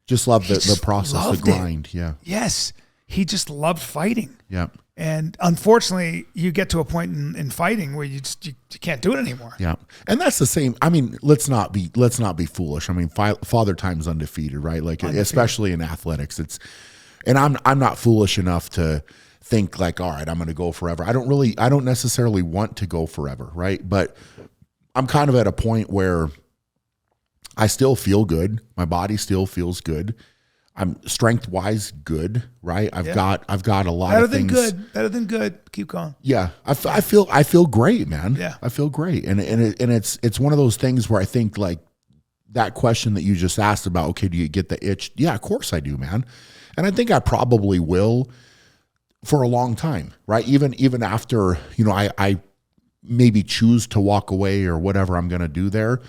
Just loved the process, the grind. Yeah. Yes. He just loved fighting. Yeah. And unfortunately, you get to a point in fighting where you can't do it anymore. Yeah, and that's the same. I mean, let's not be foolish. I mean, Father Time's undefeated, right? Like especially in athletics, and I'm not foolish enough to think like, all right, I'm going to go forever. I don't necessarily want to go forever, right? But I'm kind of at a point where I still feel good. My body still feels good. I'm strength-wise good, right? I've got a lot of things. Better than good. Keep going. Yeah, I feel great, man. Yeah, I feel great, and it's one of those things where I think like that question that you just asked about. Okay, do you get the itch? Yeah, of course I do, man. And I think I probably will for a long time, right? Even after I maybe choose to walk away or whatever I'm going to do there,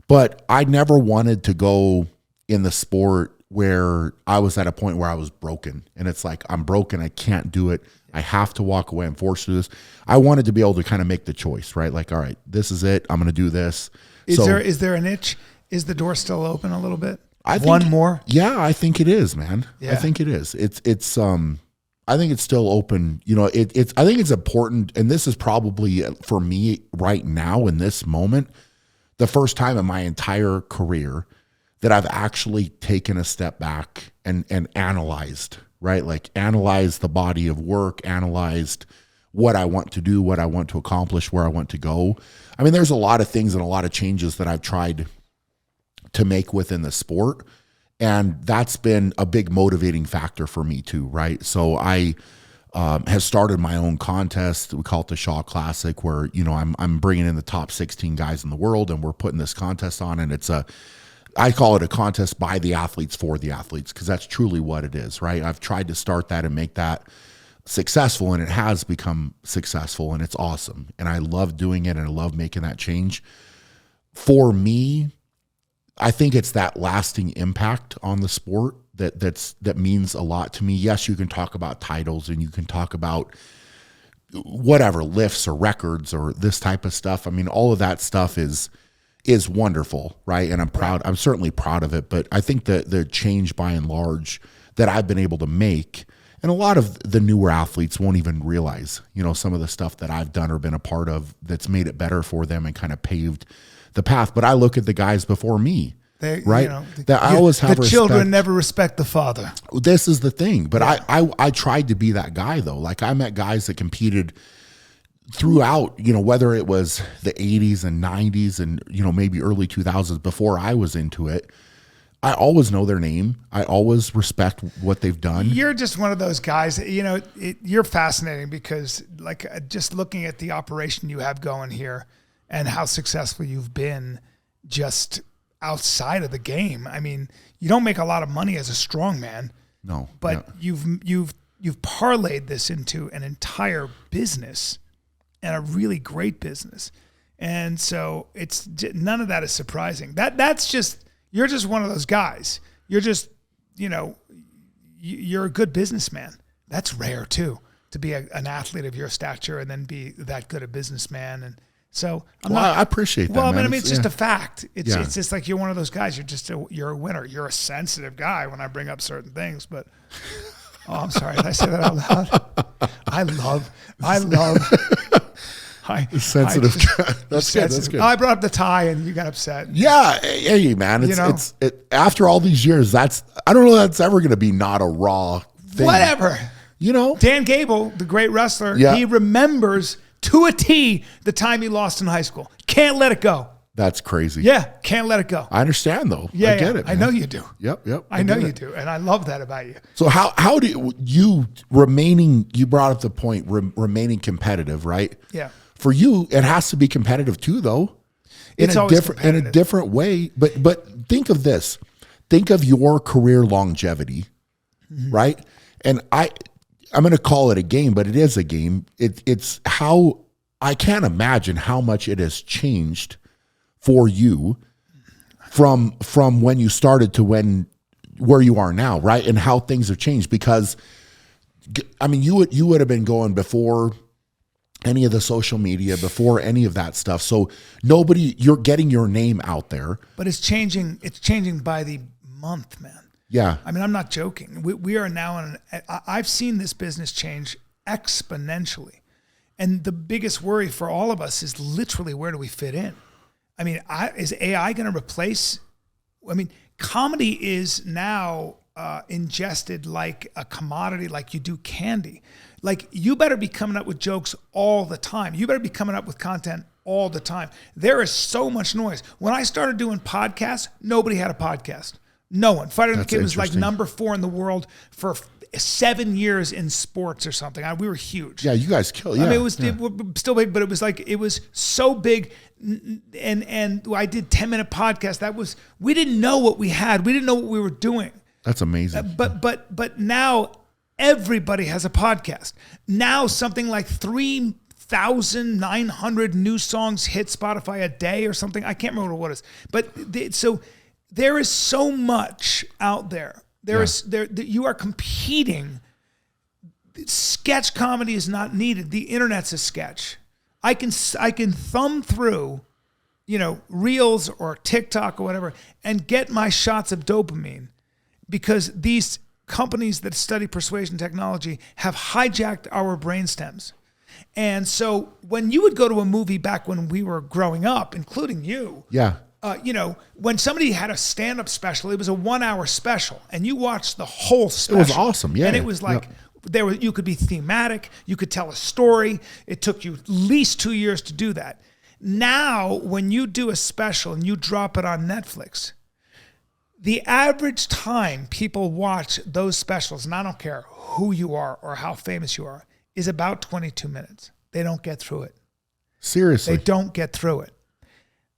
but I never wanted to go in the sport where I was at a point where I was broken, and it's like, I'm broken. I can't do it. I have to walk away. I'm forced to do this. I wanted to be able to kind of make the choice, right? Like, all right, this is it. I'm going to do this. Is there an itch? Is the door still open a little bit? I think, one more? Yeah, I think it is, man. Yeah. I think it is. I think it's still open. I think it's important. And this is probably for me right now in this moment, the first time in my entire career that I've actually taken a step back and analyzed, right? Like analyzed the body of work, analyzed what I want to do, what I want to accomplish, where I want to go. I mean, there's a lot of things and a lot of changes that I've tried to make within the sport. And that's been a big motivating factor for me too, right? So I have started my own contest. We call it the Shaw Classic, where, I'm bringing in the top 16 guys in the world, and we're putting this contest on, and it's I call it a contest by the athletes for the athletes, because that's truly what it is, right? I've tried to start that and make that successful, and it has become successful, and it's awesome. And I love doing it, and I love making that change. For me, I think it's that lasting impact on the sport that means a lot to me. Yes, you can talk about titles and you can talk about whatever, lifts or records or this type of stuff. I mean, all of that stuff is wonderful, right? And I'm proud. I'm certainly proud of it. But I think the change by and large that I've been able to make, and a lot of the newer athletes won't even realize, some of the stuff that I've done or been a part of that's made it better for them and kind of paved the path. But I look at the guys before me, right? That I always have the children never respect the father. This is the thing. But I tried to be that guy though. Like I met guys that competed throughout, whether it was the 80s and 90s and, maybe early 2000s before I was into it. I always know their name. I always respect what they've done. You're just one of those guys, you're fascinating because just looking at the operation you have going here and how successful you've been just outside of the game. I mean, you don't make a lot of money as a strongman. No. But you've parlayed this into an entire business and a really great business. And so it's none of that is surprising. You're just one of those guys. You're just, you're a good businessman. That's rare too, to be an athlete of your stature and then be that good a businessman. And so I appreciate that. Well, man. It's just a fact. It's just like you're one of those guys. You're a winner. You're a sensitive guy when I bring up certain things, but I'm sorry. Did I say that out loud? I love sensitive guy. That's good. That's good. I brought up the tie and you got upset. Yeah. Hey, man. It's after all these years, I don't know that's ever going to be not a raw thing. Whatever. Dan Gable, the great wrestler, he remembers to a T the time he lost in high school. Can't let it go. That's crazy. Yeah. Can't let it go. I understand though. Yeah, I get it. Man. I know you do. Yep. I know you do. And I love that about you. So how do you brought up the point, remaining competitive, right? Yeah. For you, it has to be competitive too, though. In a different way. But think of this. Think of your career longevity, right? And I'm going to call it a game, but it is a game. It's how I can't imagine how much it has changed for you from when you started to where you are now, right? And how things have changed, because I mean, you would have been going before any of the social media, before any of that stuff. So you're getting your name out there. But it's changing. It's changing by the month, man. Yeah. I mean, I'm not joking. We are now I've seen this business change exponentially. And the biggest worry for all of us is literally, where do we fit in? I mean, is AI going to replace? I mean, comedy is now ingested like a commodity, like you do candy. Like, you better be coming up with jokes all the time. You better be coming up with content all the time. There is so much noise. When I started doing podcasts, nobody had a podcast. No one. Fighter and the Kid was like number 4 in the world for 7 years in sports or something. We were huge. Yeah, you guys killed. Yeah, I mean, it was still big, but it was so big. And I did 10-minute podcasts. We didn't know what we had. We didn't know what we were doing. That's amazing. But now everybody has a podcast. Now something like 3,900 new songs hit Spotify a day or something. I can't remember what it is. But so there is so much out there. You are competing. Sketch comedy is not needed. The internet's a sketch. I can thumb through, Reels or TikTok or whatever, and get my shots of dopamine, because these companies that study persuasion technology have hijacked our brainstems. And so when you would go to a movie back when we were growing up, including you, when somebody had a stand-up special, it was a 1-hour special, and you watched the whole special. It was awesome, yeah. And it was like, you could be thematic, you could tell a story. It took you at least 2 years to do that. Now, when you do a special and you drop it on Netflix, the average time people watch those specials, and I don't care who you are or how famous you are, is about 22 minutes. They don't get through it. Seriously? They don't get through it.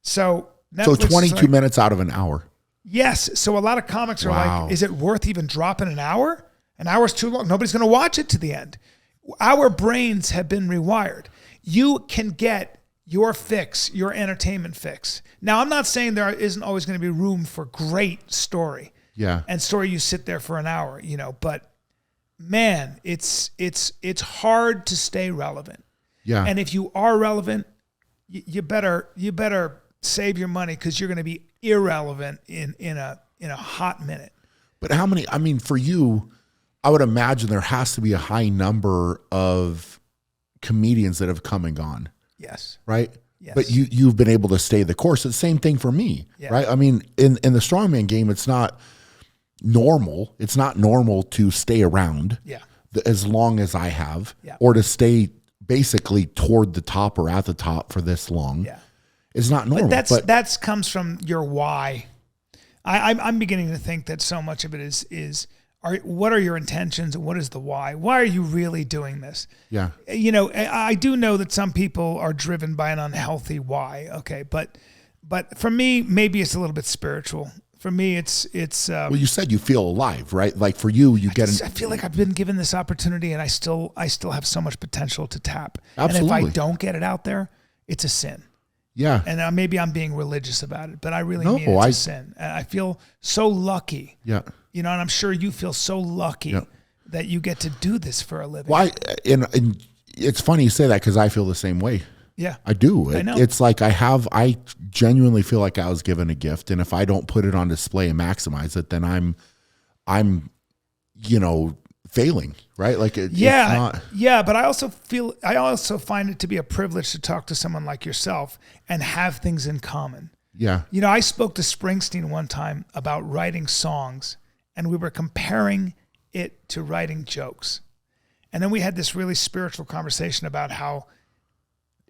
So 22 minutes out of an hour. Yes. So a lot of comics are Wow. like, is it worth even dropping an hour? An hour's too long. Nobody's going to watch it to the end. Our brains have been rewired. You can get your fix, your entertainment fix. Now, I'm not saying there isn't always going to be room for great story. Yeah. And story you sit there for an hour, but man, it's hard to stay relevant. Yeah. And if you are relevant, you better save your money, because you're going to be irrelevant in a hot minute. But how many, I mean, for you, I would imagine there has to be a high number of comedians that have come and gone. Yes. Right? Yes. But you've been able to stay the course. It's the same thing for me, right? I mean, in the strongman game, it's not normal. It's not normal to stay around as long as I have, or to stay basically toward the top or at the top for this long. Yeah. It's not normal. But that's comes from your why. I'm beginning to think that so much of it is what are your intentions and what is the why? Why are you really doing this? Yeah. I do know that some people are driven by an unhealthy why. Okay. But for me, maybe it's a little bit spiritual. For me, it's. Well, you said you feel alive, right? Like for you, I feel like I've been given this opportunity, and I still have so much potential to tap. Absolutely. And if I don't get it out there, it's a sin. Yeah. And maybe I'm being religious about it, but I really mean it's a sin. And I feel so lucky. Yeah. And I'm sure you feel so lucky that you get to do this for a living. Why? And it's funny you say that, because I feel the same way. Yeah. I do. I know. It's like I genuinely feel like I was given a gift, and if I don't put it on display and maximize it, then I'm failing, right? Like it's not. Yeah, but I also find it to be a privilege to talk to someone like yourself and have things in common. Yeah. I spoke to Springsteen one time about writing songs, and we were comparing it to writing jokes. And then we had this really spiritual conversation about how,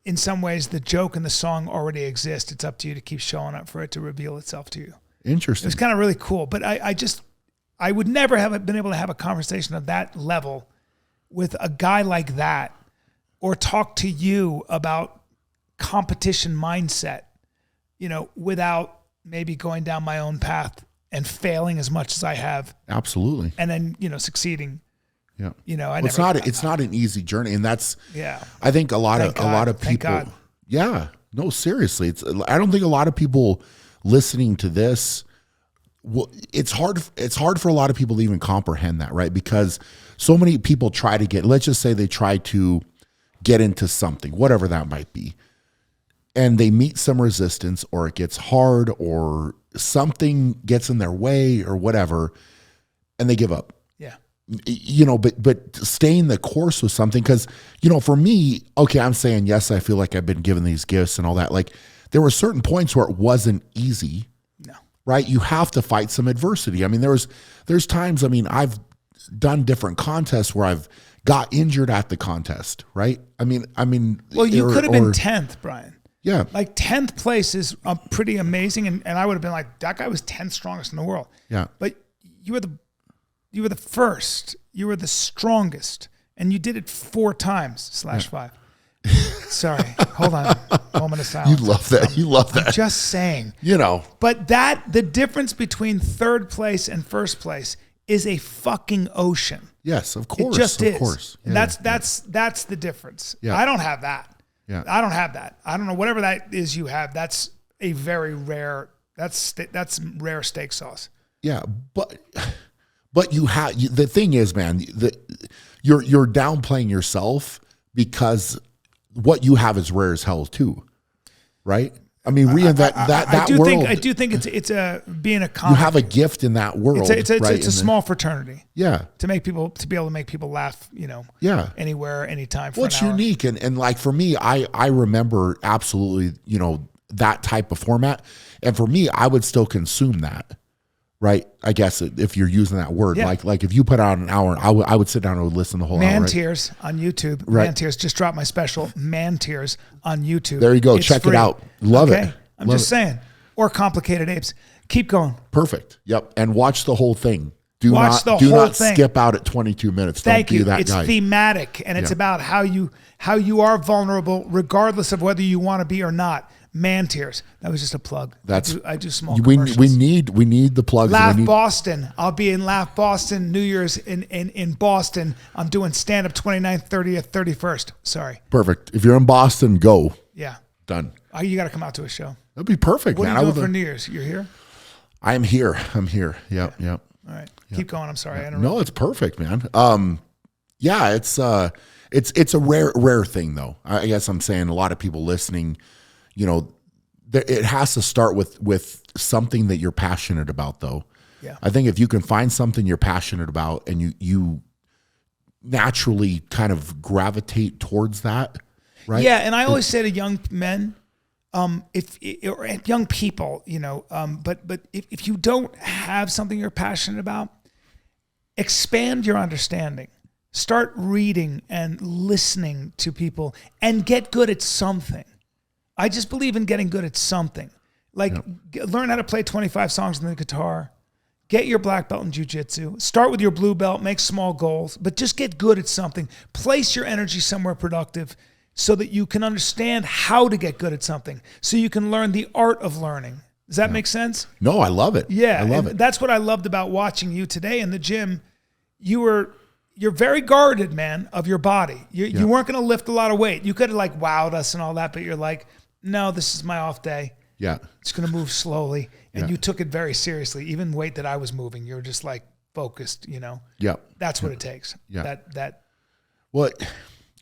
in some ways, the joke and the song already exist. It's up to you to keep showing up for it to reveal itself to you. Interesting. It was kind of really cool. But I would never have been able to have a conversation of that level with a guy like that, or talk to you about competition mindset, without maybe going down my own path and failing as much as I have. Absolutely. And then, succeeding. Yeah. It's not an easy journey. And that's, I think a lot of people, no, seriously. I don't think a lot of people listening to this, it's hard for a lot of people to even comprehend that, right? Because so many people try to let's just say they try to get into something, whatever that might be, and they meet some resistance, or it gets hard, or something gets in their way, or whatever, and they give up. But staying the course with something, because, for me, okay, I'm saying, yes, I feel like I've been given these gifts and all that. Like, there were certain points where it wasn't easy. No. Right? You have to fight some adversity. I mean, there's times, I've done different contests where I've got injured at the contest, right? I mean. Well, you could have been 10th, Brian. Yeah. Like 10th place is pretty amazing. And I would have been like, that guy was 10th strongest in the world. Yeah. But you were the first, you were the strongest, and you did it 4 times /5. Sorry. Hold on. Moment of silence. You love that. I'm just saying. But the difference between 3rd place and 1st place is a fucking ocean. Yes, of course. It just is. Of course. Yeah, that's the difference. Yeah. I don't have that. Yeah. I don't have that. I don't know, whatever that is you have, that's a very rare, that's rare steak sauce. Yeah, but you have, the thing is, man, you're downplaying yourself, because what you have is rare as hell too, right? I mean, reinvent that world. I do think it's being a comic. You have a gift in that world. It's a small fraternity. Yeah. To be able to make people laugh, Yeah. anywhere, anytime. For What's an hour. unique, and like for me, I remember absolutely, that type of format, and for me, I would still consume that. Right, I guess if you're using that word, like if you put out an hour, I would sit down and would listen the whole hour. Man right? Tears on YouTube. Right. Man Tears just dropped my special. Man Tears on YouTube. There you go. It's Check free. it out. Love it. I'm just saying. Or Complicated Apes. Keep going. Perfect. Yep. And watch the whole thing. Do Watch not the whole thing. skip out at 22 minutes. Thank Don't you. be that It's guy. thematic, and it's about how you are vulnerable, regardless of whether you want to be or not. Man Tears. That was just a plug. I do small we commercials. we need the plugs. Laugh Boston. I'll be in Laugh Boston New Year's in Boston. I'm doing stand up 29th, 30th, 31st. Sorry. Perfect. If you're in Boston, go. Yeah. Done. Oh, you got to come out to a show. That'd be perfect, what man. What are you doing for New Year's? You're here? I'm here. Yep. All right. Keep going. I'm sorry. I don't know. No, it's perfect, man. Yeah, it's a rare thing though. I guess I'm saying a lot of people listening, you know, it has to start with something that you're passionate about though. Yeah. I think if you can find something you're passionate about and you naturally kind of gravitate towards that, right? Yeah, and I always say to young men, or young people, you know, but if you don't have something you're passionate about, expand your understanding. Start reading and listening to people and get good at something. I just believe in getting good at something. Like learn how to play 25 songs on the guitar. Get your black belt in jiu-jitsu. Start with your blue belt, make small goals, but just get good at something. Place your energy somewhere productive so that you can understand how to get good at something. So you can learn the art of learning. Does that make sense? No, I love it. Yeah. I love it. That's what I loved about watching you today in the gym. You're very guarded, man, of your body. You weren't going to lift a lot of weight. You could have like wowed us and all that, but you're like, no, this is my off day. Yeah. It's going to move slowly. And you took it very seriously. Even weight that I was moving, you were just like focused, you know? Yeah. That's what it takes. Yeah. Well,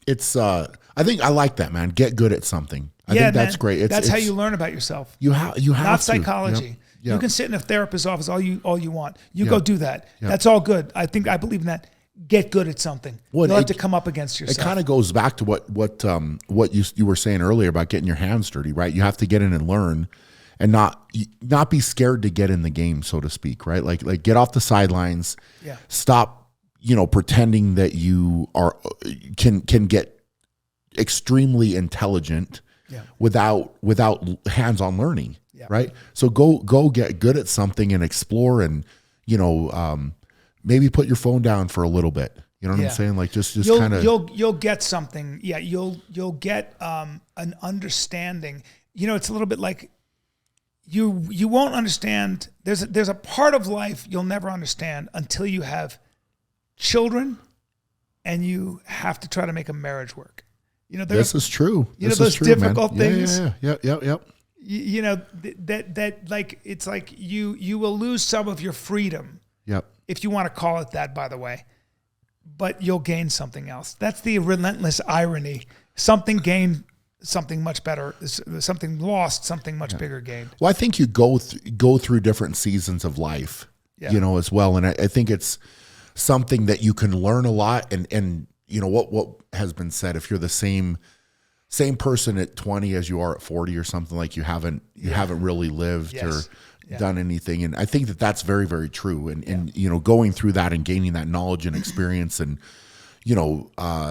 it's, I think I like that, man. Get good at something. I think that's great. That's how you learn about yourself. You have Not to. psychology. Yep. You can sit in a therapist's office all you want. You go do that. Yep. That's all good. I believe in that. Get good at something. You'll have to come up against yourself. It kind of goes back to what you were saying earlier about getting your hands dirty, right? You have to get in and learn, and not be scared to get in the game, so to speak, right? Like get off the sidelines. Yeah. Stop, pretending that you can get extremely intelligent without hands-on learning, right? So go get good at something and explore, and maybe put your phone down for a little bit. You know what I'm saying? Like just kind of you'll get something. Yeah, you'll get an understanding. It's a little bit like you won't understand. There's a part of life you'll never understand until you have children and you have to try to make a marriage work. This is true. Those difficult things. Yep. That like it's like you will lose some of your freedom. Yep. If you want to call it that, by the way, but you'll gain something else. That's the relentless irony. Something gained, something much better. Something lost, something much bigger gained. Well, I think you go through different seasons of life, as well. And I think it's something that you can learn a lot. And what has been said, if you're the same person at 20 as you are at 40 or something, like you haven't really lived or done anything. And I think that that's very, very true. And going through that and gaining that knowledge and experience and,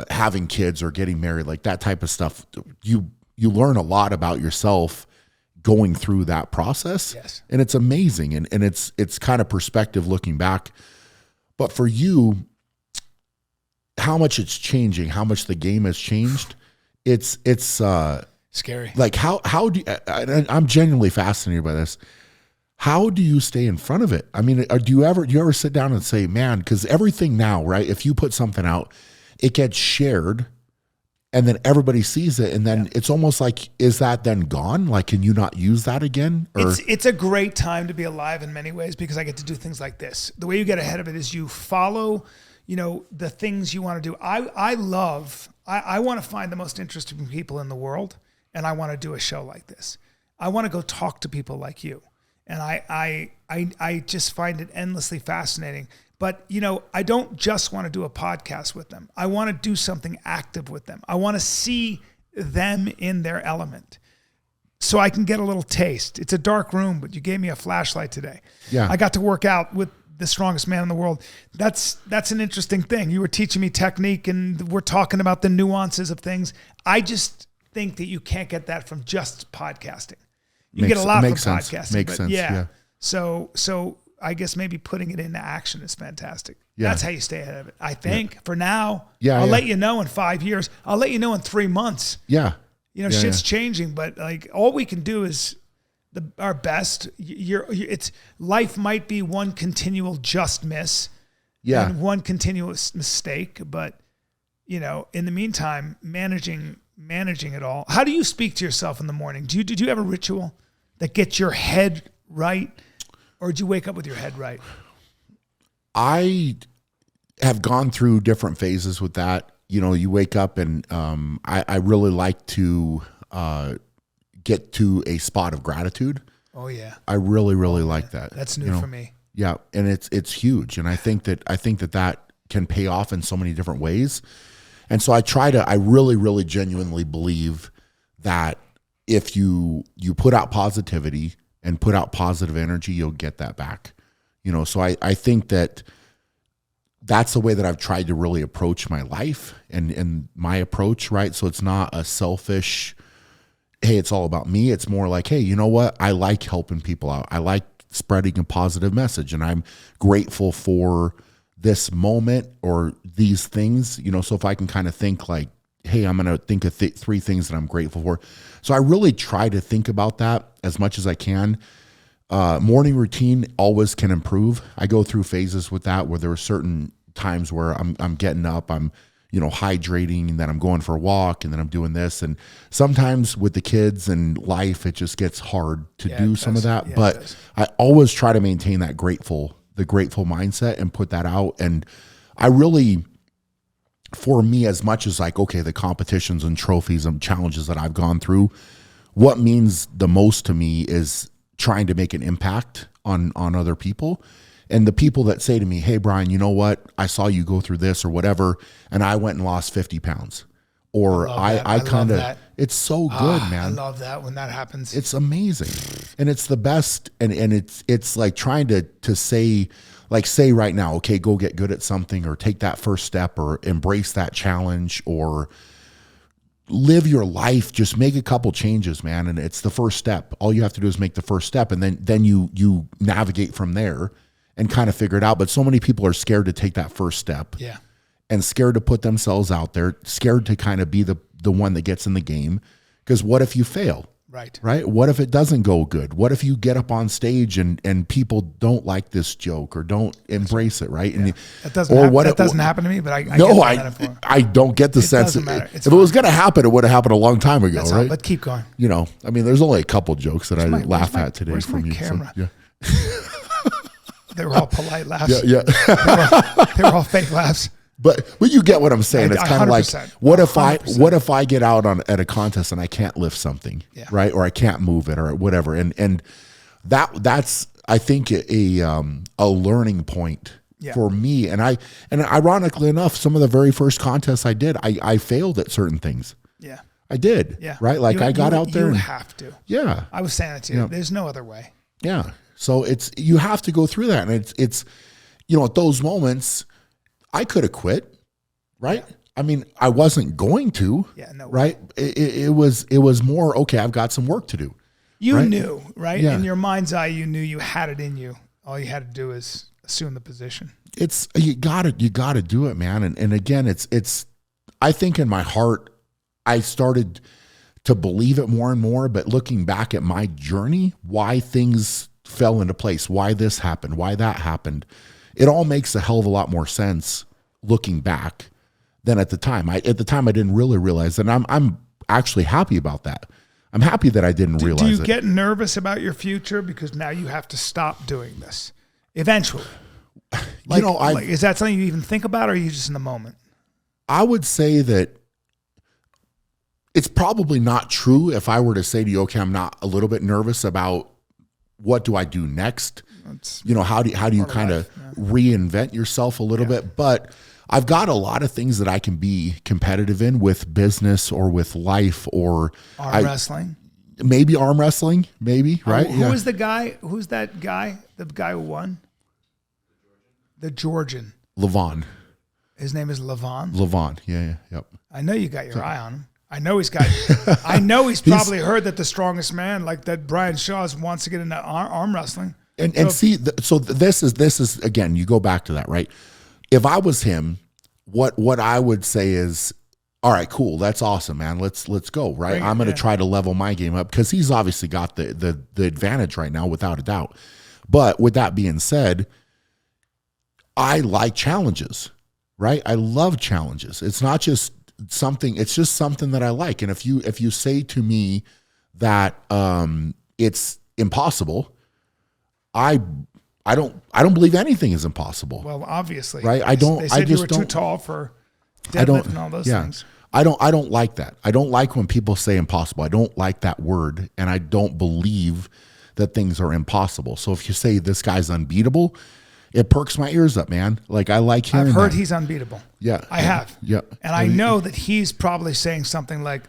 having kids or getting married, like that type of stuff, you learn a lot about yourself going through that process. Yes. And it's amazing. And it's kind of perspective looking back. But for you, how much it's changing, how much the game has changed, it's scary. Like how do you, I'm genuinely fascinated by this. How do you stay in front of it? I mean, do you ever sit down and say, man, because everything now, right? If you put something out, it gets shared and then everybody sees it. And then it's almost like, is that then gone? Like, can you not use that again? Or it's a great time to be alive in many ways because I get to do things like this. The way you get ahead of it is you follow, the things you want to do. I want to find the most interesting people in the world. And I want to do a show like this. I want to go talk to people like you. And I just find it endlessly fascinating. But, I don't just want to do a podcast with them. I want to do something active with them. I want to see them in their element so I can get a little taste. It's a dark room, but you gave me a flashlight today. Yeah. I got to work out with the strongest man in the world. That's an interesting thing. You were teaching me technique and we're talking about the nuances of things. I just think that you can't get that from just podcasting. You get a lot from podcasting. Makes sense. Yeah. So I guess maybe putting it into action is fantastic. Yeah. That's how you stay ahead of it. I think for now, I'll let you know in 5 years. I'll let you know in 3 months. Yeah. shit's changing, but like all we can do is our best. Life might be one continual just miss, and one continuous mistake, but in the meantime, managing it all. How do you speak to yourself in the morning? Did you have a ritual that gets your head right, or did you wake up with your head right? I have gone through different phases with that. You wake up and I really like to get to a spot of gratitude. Oh yeah. I really like that. That's new for me. Yeah, and it's huge, and I think that can pay off in so many different ways. And so I really genuinely believe that if you put out positivity and put out positive energy, you'll get that back. So I think that's the way that I've tried to really approach my life and my approach, right? So it's not a selfish, hey, it's all about me. It's more like, hey, you know what? I like helping people out. I like spreading a positive message, and I'm grateful for this moment or these things, so if I can kind of think like, hey, I'm going to think of 3 things that I'm grateful for. So I really try to think about that as much as I can. Morning routine always can improve. I go through phases with that where there are certain times where I'm getting up, I'm, hydrating, and then I'm going for a walk, and then I'm doing this. And sometimes with the kids and life, it just gets hard to do some of that. But I always try to maintain that grateful mindset and put that out. And I really, for me, as much as like, okay, the competitions and trophies and challenges that I've gone through, what means the most to me is trying to make an impact on other people. And the people that say to me, hey, Bryan, you know what? I saw you go through this or whatever, and I went and lost 50 pounds. Or I kind of, it's so good, man. I love that when that happens. It's amazing. And it's the best. And it's like trying to say right now, okay, go get good at something, or take that first step, or embrace that challenge, or live your life. Just make a couple changes, man. And it's the first step. All you have to do is make the first step, and then you navigate from there and kind of figure it out. But so many people are scared to take that first step. Yeah. And scared to put themselves out there, scared to kind of be the one that gets in the game. Because what if you fail? Right? What if it doesn't go good? What if you get up on stage and people don't like this joke or don't embrace it, right? Yeah. And that doesn't happen to me, but I don't get the sense. If it was going to happen, it would have happened a long time ago, right? But keep going. There's only a couple jokes that I laugh at today from you. Camera? So, yeah. They were all polite laughs. Yeah. They were all fake laughs. But you get what I'm saying. It's kind of like, what if I get out at a contest and I can't lift something, right? Or I can't move it or whatever. And that's I think a learning point for me. And ironically enough, some of the very first contests I did, I failed at certain things. Yeah. I did. Yeah. I got out there. You have to. Yeah. I was saying that to you. Yeah. There's no other way. Yeah. So you have to go through that. And it's at those moments, I could have quit, right? Yeah. I mean, I wasn't going to, right? It was more, okay, I've got some work to do. You knew, right? Yeah. In your mind's eye, you knew you had it in you. All you had to do is assume the position. You gotta do it, man. And again, it's, I think in my heart, I started to believe it more and more, but looking back at my journey, why things fell into place, why this happened, why that happened, it all makes a hell of a lot more sense looking back than at the time. At the time, I didn't really realize that. I'm actually happy about that. I'm happy that I didn't realize it. Do you get nervous about your future because now you have to stop doing this eventually? Is that something you even think about, or are you just in the moment? I would say that it's probably not true if I were to say to you, okay, I'm not a little bit nervous about what do I do next? How do you kind of reinvent yourself a little bit? But I've got a lot of things that I can be competitive in with business or with life or arm wrestling. Maybe arm wrestling, maybe, right? Who's the guy? Who's that guy? The guy who won? The Georgian. Levon. His name is Levon? Levon, yep. I know you got your eye on him. I know he's probably heard that the strongest man, like that Brian Shaw wants to get into arm wrestling. So this is again, you go back to that, right? If I was him, what I would say is all right, cool. That's awesome, man. Let's go. Right. I'm going to yeah. try to level my game up because he's obviously got the advantage right now, without a doubt. But with that being said, I like challenges, right? I love challenges. It's not just something, it's just something that I like. And if you say to me that it's impossible, I don't believe anything is impossible. Well, obviously, right? They said you were don't, too tall for deadlift and all those things. I don't like that. I don't like when people say impossible. I don't like that word, and I don't believe that things are impossible. So if you say this guy's unbeatable, it perks my ears up, man. Like, I like hearing I've heard that. he's unbeatable. Yeah. I have. Yeah. And I know that he's probably saying something like,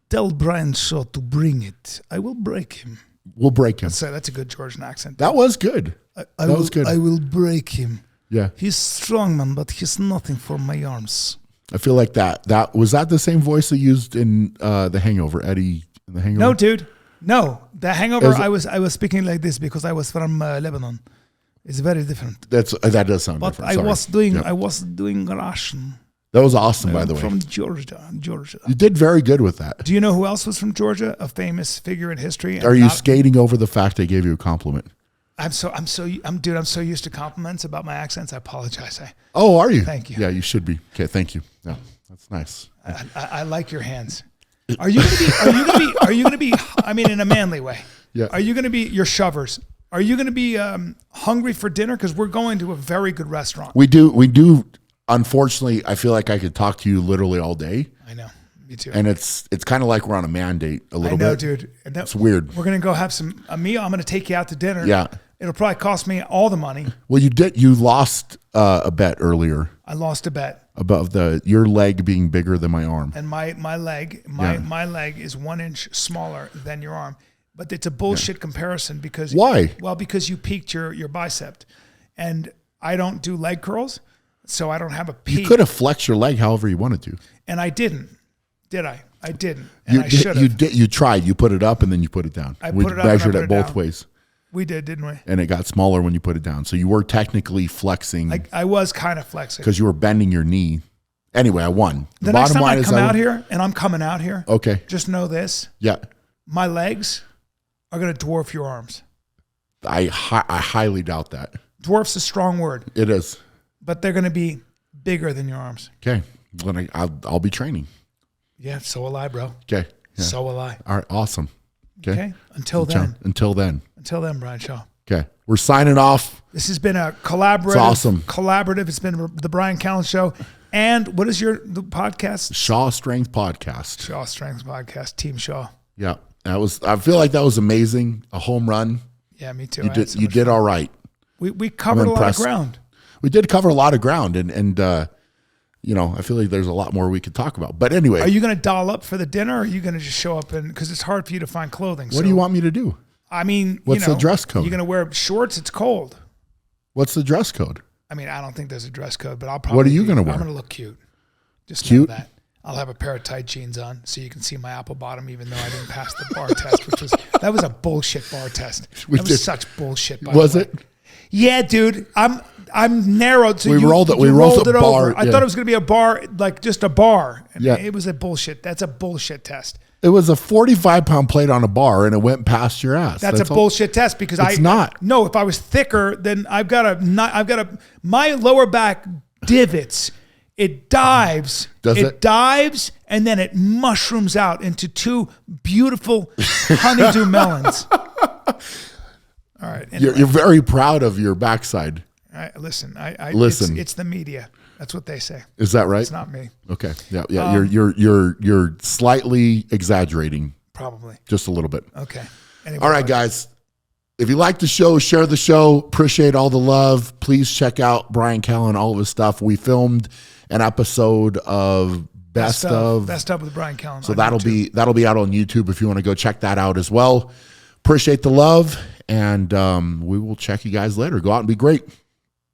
tell Bryan Shaw to bring it. I will break him. We'll break him. So that's a good Georgian accent. That was good. That was good. I will break him. Yeah. He's strong, man, but he's nothing for my arms. I feel like that was that the same voice they used in The Hangover, Eddie in The Hangover? No, dude. No. The Hangover, I was speaking like this because I was from Lebanon. It's very different. That does sound but different. I was doing Russian. That was awesome, by the way. From Georgia. You did very good with that. Do you know who else was from Georgia? A famous figure in history. Are you skating over the fact they gave you a compliment? I'm so used to compliments about my accents. I apologize. Oh, are you? Thank you. Yeah, you should be. Okay, thank you. Yeah, that's nice. I like your hands. Are you gonna be? I mean, in a manly way. Yeah. Are you gonna be your shovers? Are you gonna be hungry for dinner? Because we're going to a very good restaurant. We do. Unfortunately, I feel like I could talk to you literally all day. I know. Me too. And it's kind of like we're on a mandate a little bit. I know, dude. And it's weird. We're gonna go have a meal. I'm gonna take you out to dinner. Yeah. It'll probably cost me all the money. Well, you lost a bet earlier. I lost a bet about your leg being bigger than my arm. And my leg is 1 inch smaller than your arm. But it's a bullshit comparison because why? Well, because you peaked your bicep, and I don't do leg curls, so I don't have a peak. You could have flexed your leg however you wanted to, and I didn't. Did I? I didn't. And I should have. You tried. You put it up and then you put it down. We measured it both ways. We did, didn't we? And it got smaller when you put it down. So you were technically flexing. I was kind of flexing because you were bending your knee. Anyway, I won. The next time I come out here, and I'm coming out here. Okay. Just know this. Yeah. My legs are going to dwarf your arms. I highly doubt that. Dwarf's a strong word. It is. But they're going to be bigger than your arms. Okay. I'll be training. Yeah, so will I, bro. Okay. Yeah. So will I. All right, awesome. Okay. Until then, Bryan Shaw. Okay. We're signing off. This has been a collaborative. It's awesome. Collaborative. It's been the Bryan Callen Show. And what is the podcast? Shaw Strength Podcast. Shaw Strength Podcast. Team Shaw. Yeah. I feel like that was amazing. A home run. Yeah, me too. You did all right. We covered a lot of ground. We did cover a lot of ground, and I feel like there's a lot more we could talk about. But anyway, are you going to doll up for the dinner, or are you going to just show up because it's hard for you to find clothing? What do you want me to do? I mean, what's the dress code? You're going to wear shorts. It's cold. What's the dress code? I mean, I don't think there's a dress code, but I'll probably. What are you going to wear? I'm going to look cute. Just cute. Know that. I'll have a pair of tight jeans on so you can see my apple bottom, even though I didn't pass the bar test, that was a bullshit bar test. That was such bullshit. Was it? Yeah, dude. I'm narrowed. So we rolled it bar. Over. I thought it was going to be a bar, like just a bar. And yeah. It was a bullshit. That's a bullshit test. It was a 45-pound plate on a bar, and it went past your ass. That's a bullshit test because it's not. No, if I was thicker, then my lower back divots. It dives. Does it? Dives, and then it mushrooms out into two beautiful honeydew melons. All right. Anyway. You're very proud of your backside. Listen. Listen. It's the media. That's what they say. Is that right? It's not me. Okay. Yeah. You're slightly exaggerating. Probably. Just a little bit. Okay. Anyway, all right, guys. If you like the show, share the show. Appreciate all the love. Please check out Bryan Callen, all of his stuff. We filmed an episode of Best of with Bryan Callen. So that'll be out on YouTube if you want to go check that out as well. Appreciate the love, and we will check you guys later. Go out and be great.